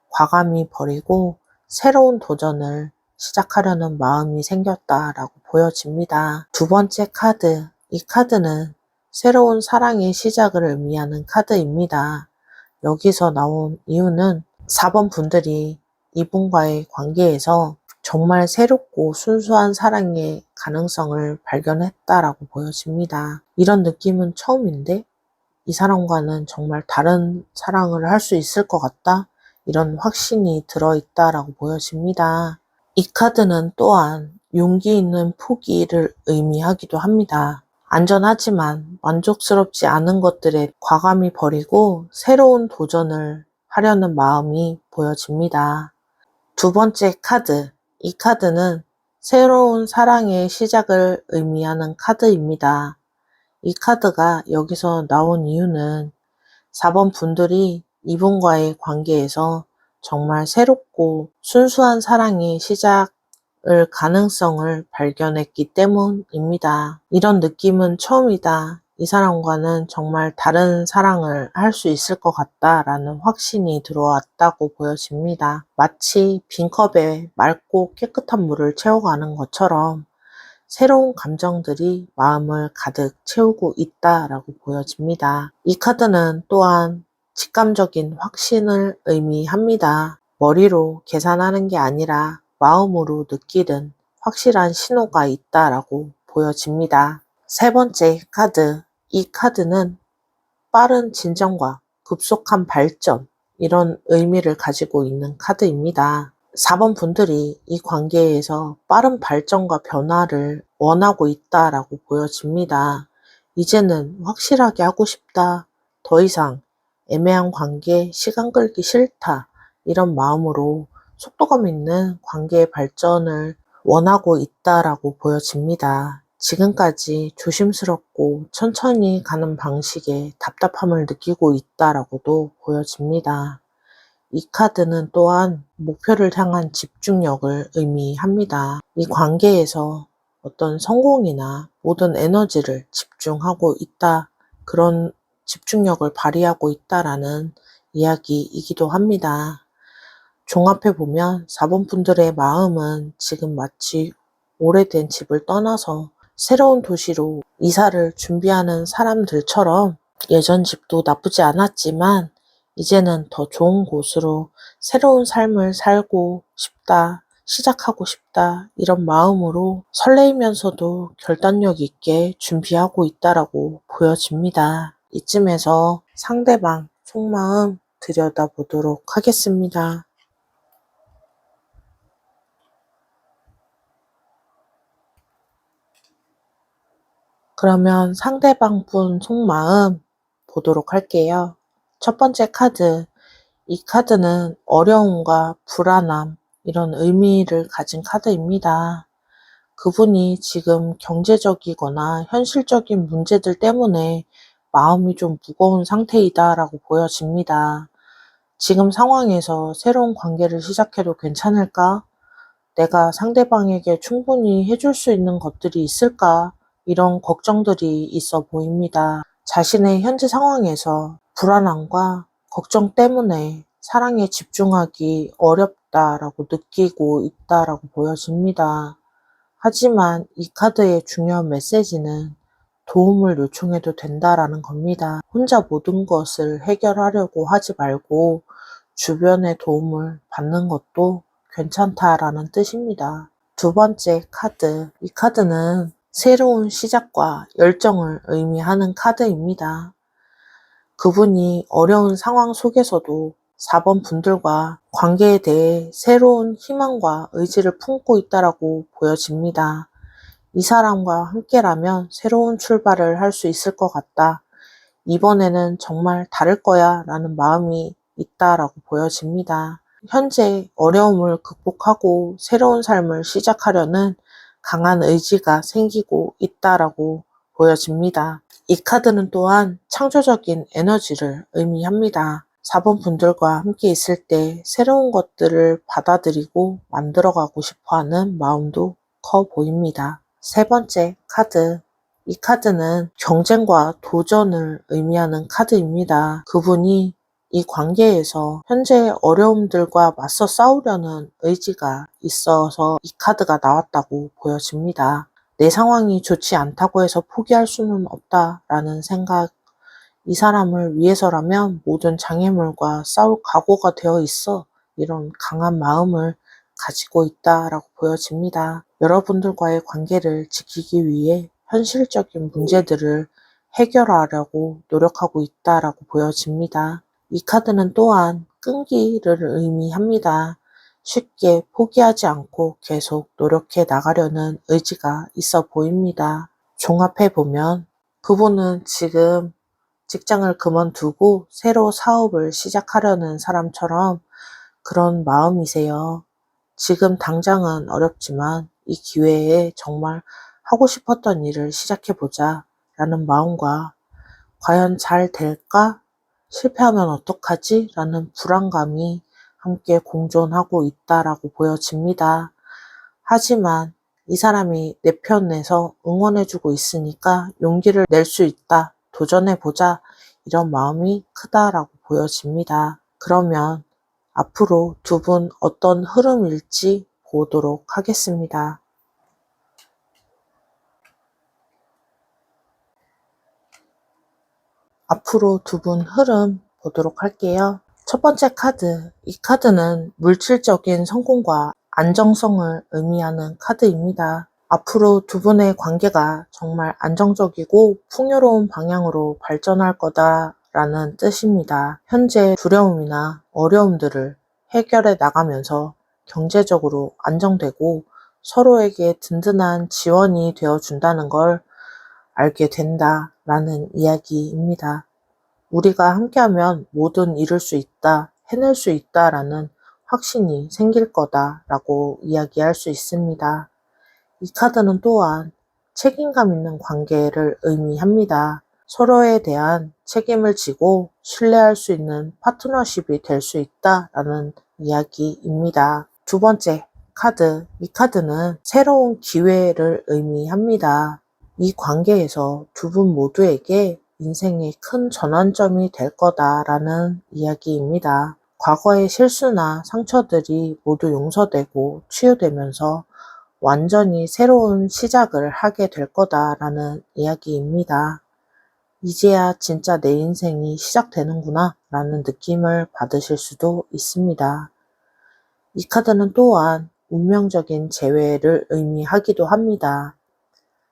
과감히 버리고 새로운 도전을 시작하려는 마음이 생겼다라고 보여집니다. 두 번째 카드, 이 카드는 새로운 사랑의 시작을 의미하는 카드입니다. 여기서 나온 이유는 4번 분들이 이분과의 관계에서 정말 새롭고 순수한 사랑의 가능성을 발견했다라고 보여집니다. 이런 느낌은 처음인데 이 사람과는 정말 다른 사랑을 할 수 있을 것 같다. 이런 확신이 들어있다라고 보여집니다. 이 카드는 또한 용기 있는 포기를 의미하기도 합니다. 안전하지만 만족스럽지 않은 것들에 과감히 버리고 새로운 도전을 하려는 마음이 보여집니다. 두 번째 카드, 이 카드는 새로운 사랑의 시작을 의미하는 카드입니다. 이 카드가 여기서 나온 이유는 4번 분들이 이분과의 관계에서 정말 새롭고 순수한 사랑의 시작을 가능성을 발견했기 때문입니다. 이런 느낌은 처음이다. 이 사람과는 정말 다른 사랑을 할 수 있을 것 같다라는 확신이 들어왔다고 보여집니다. 마치 빈컵에 맑고 깨끗한 물을 채워가는 것처럼 새로운 감정들이 마음을 가득 채우고 있다라고 보여집니다. 이 카드는 또한 직감적인 확신을 의미합니다. 머리로 계산하는 게 아니라 마음으로 느끼는 확실한 신호가 있다라고 보여집니다. 세 번째 카드, 이 카드는 빠른 진정과 급속한 발전, 이런 의미를 가지고 있는 카드입니다. 4번 분들이 이 관계에서 빠른 발전과 변화를 원하고 있다라고 보여집니다. 이제는 확실하게 하고 싶다. 더 이상 애매한 관계, 시간 끌기 싫다. 이런 마음으로 속도감 있는 관계의 발전을 원하고 있다라고 보여집니다. 지금까지 조심스럽고 천천히 가는 방식에 답답함을 느끼고 있다라고도 보여집니다. 이 카드는 또한 목표를 향한 집중력을 의미합니다. 이 관계에서 어떤 성공이나 모든 에너지를 집중하고 있다. 그런 집중력을 발휘하고 있다라는 이야기이기도 합니다. 종합해보면 4번 분들의 마음은 지금 마치 오래된 집을 떠나서 새로운 도시로 이사를 준비하는 사람들처럼 예전 집도 나쁘지 않았지만 이제는 더 좋은 곳으로 새로운 삶을 살고 싶다, 시작하고 싶다, 이런 마음으로 설레이면서도 결단력 있게 준비하고 있다라고 보여집니다. 이쯤에서 상대방 속마음 들여다보도록 하겠습니다. 그러면 상대방 분 속마음 보도록 할게요. 첫 번째 카드. 이 카드는 어려움과 불안함, 이런 의미를 가진 카드입니다. 그분이 지금 경제적이거나 현실적인 문제들 때문에 마음이 좀 무거운 상태이다라고 보여집니다. 지금 상황에서 새로운 관계를 시작해도 괜찮을까? 내가 상대방에게 충분히 해줄 수 있는 것들이 있을까? 이런 걱정들이 있어 보입니다. 자신의 현재 상황에서 불안함과 걱정 때문에 사랑에 집중하기 어렵다라고 느끼고 있다라고 보여집니다. 하지만 이 카드의 중요한 메시지는 도움을 요청해도 된다라는 겁니다. 혼자 모든 것을 해결하려고 하지 말고 주변의 도움을 받는 것도 괜찮다라는 뜻입니다. 두 번째 카드. 이 카드는 새로운 시작과 열정을 의미하는 카드입니다. 그분이 어려운 상황 속에서도 4번 분들과 관계에 대해 새로운 희망과 의지를 품고 있다라고 보여집니다. 이 사람과 함께라면 새로운 출발을 할 수 있을 것 같다. 이번에는 정말 다를 거야 라는 마음이 있다라고 보여집니다. 현재 어려움을 극복하고 새로운 삶을 시작하려는 강한 의지가 생기고 있다라고 보여집니다. 이 카드는 또한 창조적인 에너지를 의미합니다. 4번 분들과 함께 있을 때 새로운 것들을 받아들이고 만들어가고 싶어하는 마음도 커 보입니다. 세 번째 카드. 이 카드는 경쟁과 도전을 의미하는 카드입니다. 그분이 이 관계에서 현재 어려움들과 맞서 싸우려는 의지가 있어서 이 카드가 나왔다고 보여집니다. 내 상황이 좋지 않다고 해서 포기할 수는 없다라는 생각, 이 사람을 위해서라면 모든 장애물과 싸울 각오가 되어 있어, 이런 강한 마음을 가지고 있다라고 보여집니다. 여러분들과의 관계를 지키기 위해 현실적인 문제들을 해결하려고 노력하고 있다라고 보여집니다. 이 카드는 또한 끈기를 의미합니다. 쉽게 포기하지 않고 계속 노력해 나가려는 의지가 있어 보입니다. 종합해보면 그분은 지금 직장을 그만두고 새로 사업을 시작하려는 사람처럼 그런 마음이세요. 지금 당장은 어렵지만 이 기회에 정말 하고 싶었던 일을 시작해보자 라는 마음과 과연 잘 될까? 실패하면 어떡하지? 라는 불안감이 함께 공존하고 있다라고 보여집니다. 하지만 이 사람이 내 편에서 응원해주고 있으니까 용기를 낼 수 있다. 도전해보자. 이런 마음이 크다라고 보여집니다. 그러면 앞으로 두 분 어떤 흐름일지 보도록 하겠습니다. 앞으로 두 분 흐름 보도록 할게요. 첫 번째 카드, 이 카드는 물질적인 성공과 안정성을 의미하는 카드입니다. 앞으로 두 분의 관계가 정말 안정적이고 풍요로운 방향으로 발전할 거다라는 뜻입니다. 현재 두려움이나 어려움들을 해결해 나가면서 경제적으로 안정되고 서로에게 든든한 지원이 되어준다는 걸 알게 된다라는 이야기입니다. 우리가 함께하면 뭐든 이룰 수 있다, 해낼 수 있다라는 확신이 생길 거다라고 이야기할 수 있습니다. 이 카드는 또한 책임감 있는 관계를 의미합니다. 서로에 대한 책임을 지고 신뢰할 수 있는 파트너십이 될 수 있다라는 이야기입니다. 두 번째 카드, 이 카드는 새로운 기회를 의미합니다. 이 관계에서 두 분 모두에게 인생의 큰 전환점이 될 거다라는 이야기입니다. 과거의 실수나 상처들이 모두 용서되고 치유되면서 완전히 새로운 시작을 하게 될 거다라는 이야기입니다. 이제야 진짜 내 인생이 시작되는구나 라는 느낌을 받으실 수도 있습니다. 이 카드는 또한 운명적인 재회를 의미하기도 합니다.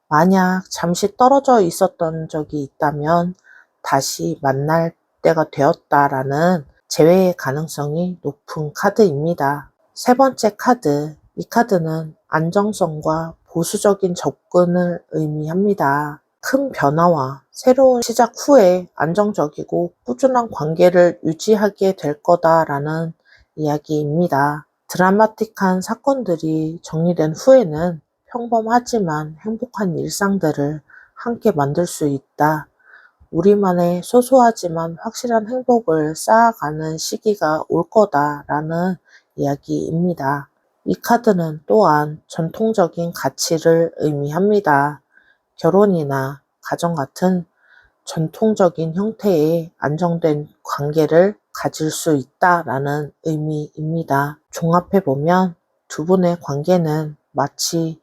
만약 잠시 떨어져 있었던 적이 있다면 다시 만날 때가 되었다라는 재회의 가능성이 높은 카드입니다. 세 번째 카드, 이 카드는 안정성과 보수적인 접근을 의미합니다. 큰 변화와 새로운 시작 후에 안정적이고 꾸준한 관계를 유지하게 될 거다라는 이야기입니다. 드라마틱한 사건들이 정리된 후에는 평범하지만 행복한 일상들을 함께 만들 수 있다. 우리만의 소소하지만 확실한 행복을 쌓아가는 시기가 올 거다라는 이야기입니다. 이 카드는 또한 전통적인 가치를 의미합니다. 결혼이나 가정 같은 전통적인 형태의 안정된 관계를 가질 수 있다라는 의미입니다. 종합해보면 두 분의 관계는 마치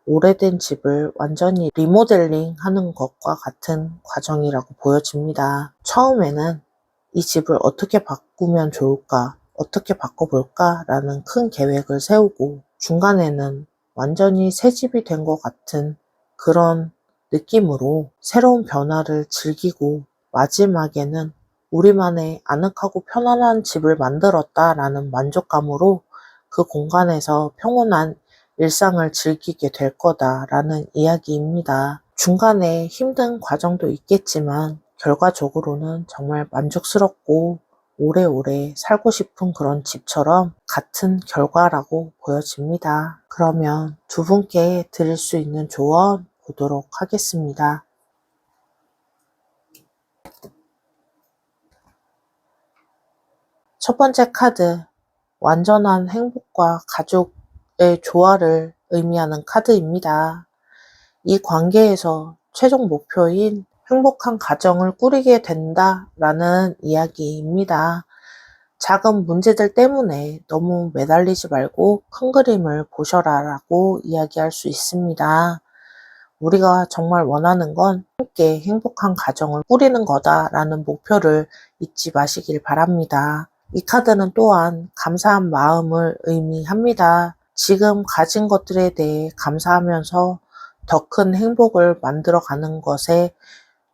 오래된 집을 완전히 리모델링 하는 것과 같은 과정이라고 보여집니다. 처음에는 이 집을 어떻게 바꾸면 좋을까, 어떻게 바꿔볼까 라는 큰 계획을 세우고 중간에는 완전히 새 집이 된 것 같은 그런 느낌으로 새로운 변화를 즐기고 마지막에는 우리만의 아늑하고 편안한 집을 만들었다라는 만족감으로 그 공간에서 평온한 일상을 즐기게 될 거다라는 이야기입니다. 중간에 힘든 과정도 있겠지만 결과적으로는 정말 만족스럽고 오래오래 살고 싶은 그런 집처럼 같은 결과라고 보여집니다. 그러면 두 분께 드릴 수 있는 조언 보도록 하겠습니다. 첫 번째 카드, 완전한 행복과 가족의 조화를 의미하는 카드입니다. 이 관계에서 최종 목표인 행복한 가정을 꾸리게 된다라는 이야기입니다. 작은 문제들 때문에 너무 매달리지 말고 큰 그림을 보셔라라고 이야기할 수 있습니다. 우리가 정말 원하는 건 함께 행복한 가정을 꾸리는 거다라는 목표를 잊지 마시길 바랍니다. 이 카드는 또한 감사한 마음을 의미합니다. 지금 가진 것들에 대해 감사하면서 더 큰 행복을 만들어가는 것에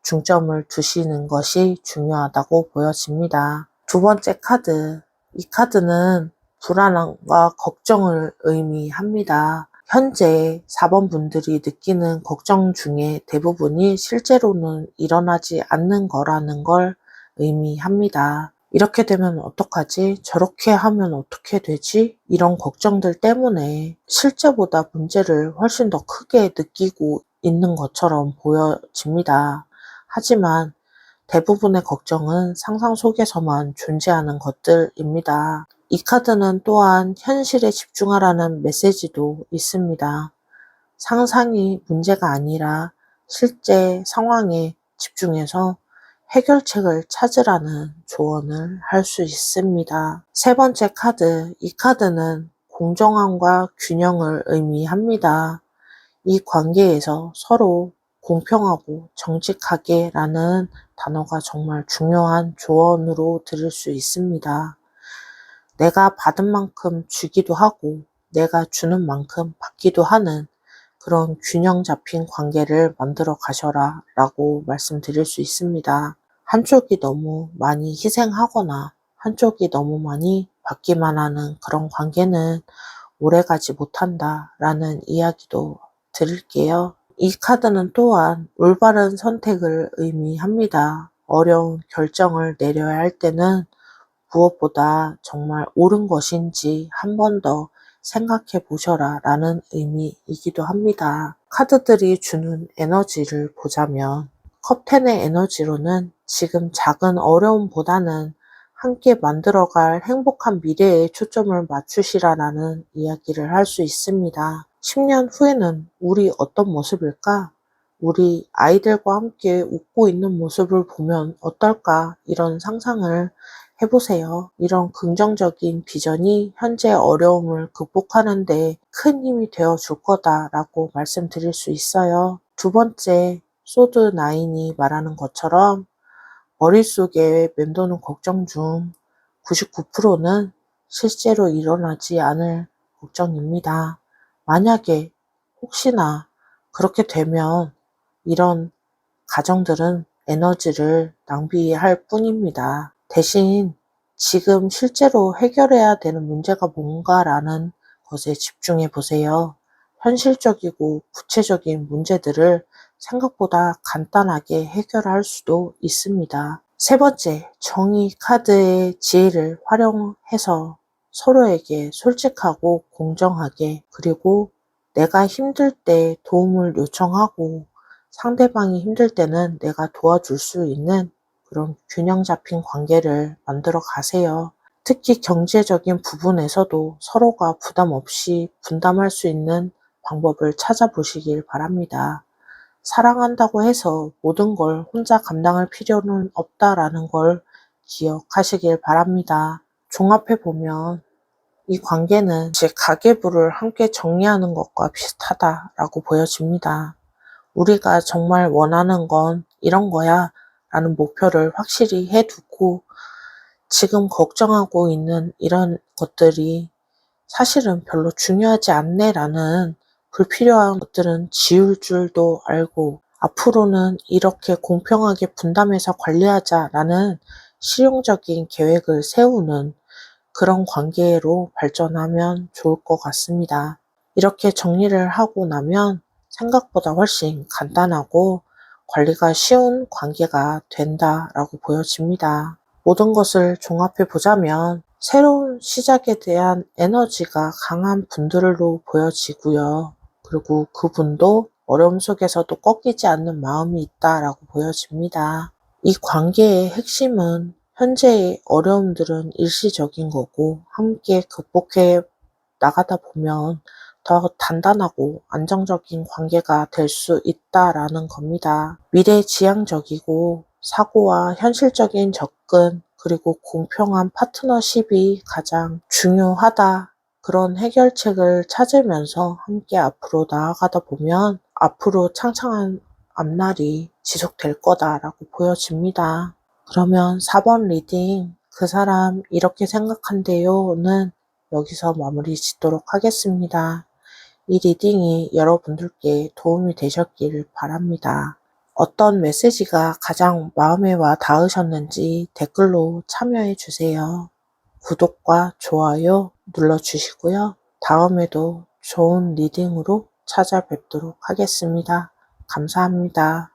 중점을 두시는 것이 중요하다고 보여집니다. 두 번째 카드, 이 카드는 불안함과 걱정을 의미합니다. 현재 4번 분들이 느끼는 걱정 중에 대부분이 실제로는 일어나지 않는 거라는 걸 의미합니다. 이렇게 되면 어떡하지? 저렇게 하면 어떻게 되지? 이런 걱정들 때문에 실제보다 문제를 훨씬 더 크게 느끼고 있는 것처럼 보여집니다. 하지만 대부분의 걱정은 상상 속에서만 존재하는 것들입니다. 이 카드는 또한 현실에 집중하라는 메시지도 있습니다. 상상이 문제가 아니라 실제 상황에 집중해서 해결책을 찾으라는 조언을 할 수 있습니다. 세 번째 카드, 이 카드는 공정함과 균형을 의미합니다. 이 관계에서 서로 공평하고 정직하게 라는 단어가 정말 중요한 조언으로 들을 수 있습니다. 내가 받은 만큼 주기도 하고 내가 주는 만큼 받기도 하는 그런 균형 잡힌 관계를 만들어 가셔라 라고 말씀드릴 수 있습니다. 한쪽이 너무 많이 희생하거나 한쪽이 너무 많이 받기만 하는 그런 관계는 오래가지 못한다 라는 이야기도 드릴게요. 이 카드는 또한 올바른 선택을 의미합니다. 어려운 결정을 내려야 할 때는 무엇보다 정말 옳은 것인지 한 번 더 생각해 보셔라 라는 의미이기도 합니다. 카드들이 주는 에너지를 보자면 컵10의 에너지로는 지금 작은 어려움보다는 함께 만들어갈 행복한 미래에 초점을 맞추시라라는 이야기를 할 수 있습니다. 10년 후에는 우리 어떤 모습일까? 우리 아이들과 함께 웃고 있는 모습을 보면 어떨까? 이런 상상을 해보세요. 이런 긍정적인 비전이 현재 어려움을 극복하는 데 큰 힘이 되어 줄 거다라고 말씀드릴 수 있어요. 두 번째, 소드 9이 말하는 것처럼 머릿속에 맴도는 걱정 중 99%는 실제로 일어나지 않을 걱정입니다. 만약에 혹시나 그렇게 되면 이런 가정들은 에너지를 낭비할 뿐입니다. 대신 지금 실제로 해결해야 되는 문제가 뭔가라는 것에 집중해 보세요. 현실적이고 구체적인 문제들을 생각보다 간단하게 해결할 수도 있습니다. 세 번째, 정의 카드의 지혜를 활용해서 서로에게 솔직하고 공정하게, 그리고 내가 힘들 때 도움을 요청하고 상대방이 힘들 때는 내가 도와줄 수 있는 그런 균형 잡힌 관계를 만들어 가세요. 특히 경제적인 부분에서도 서로가 부담 없이 분담할 수 있는 방법을 찾아보시길 바랍니다. 사랑한다고 해서 모든 걸 혼자 감당할 필요는 없다라는 걸 기억하시길 바랍니다. 종합해 보면 이 관계는 제 가계부를 함께 정리하는 것과 비슷하다라고 보여집니다. 우리가 정말 원하는 건 이런 거야 라는 목표를 확실히 해두고 지금 걱정하고 있는 이런 것들이 사실은 별로 중요하지 않네 라는 불필요한 것들은 지울 줄도 알고 앞으로는 이렇게 공평하게 분담해서 관리하자 라는 실용적인 계획을 세우는 그런 관계로 발전하면 좋을 것 같습니다. 이렇게 정리를 하고 나면 생각보다 훨씬 간단하고 관리가 쉬운 관계가 된다라고 보여집니다. 모든 것을 종합해 보자면 새로운 시작에 대한 에너지가 강한 분들로 보여지고요. 그리고 그분도 어려움 속에서도 꺾이지 않는 마음이 있다라고 보여집니다. 이 관계의 핵심은 현재의 어려움들은 일시적인 거고 함께 극복해 나가다 보면 더 단단하고 안정적인 관계가 될 수 있다라는 겁니다. 미래지향적이고 사고와 현실적인 접근 그리고 공평한 파트너십이 가장 중요하다. 그런 해결책을 찾으면서 함께 앞으로 나아가다 보면 앞으로 창창한 앞날이 지속될 거다라고 보여집니다. 그러면 4번 리딩 그 사람 이렇게 생각한대요는 여기서 마무리 짓도록 하겠습니다. 이 리딩이 여러분들께 도움이 되셨길 바랍니다. 어떤 메시지가 가장 마음에 와 닿으셨는지 댓글로 참여해 주세요. 구독과 좋아요 눌러주시고요. 다음에도 좋은 리딩으로 찾아뵙도록 하겠습니다. 감사합니다.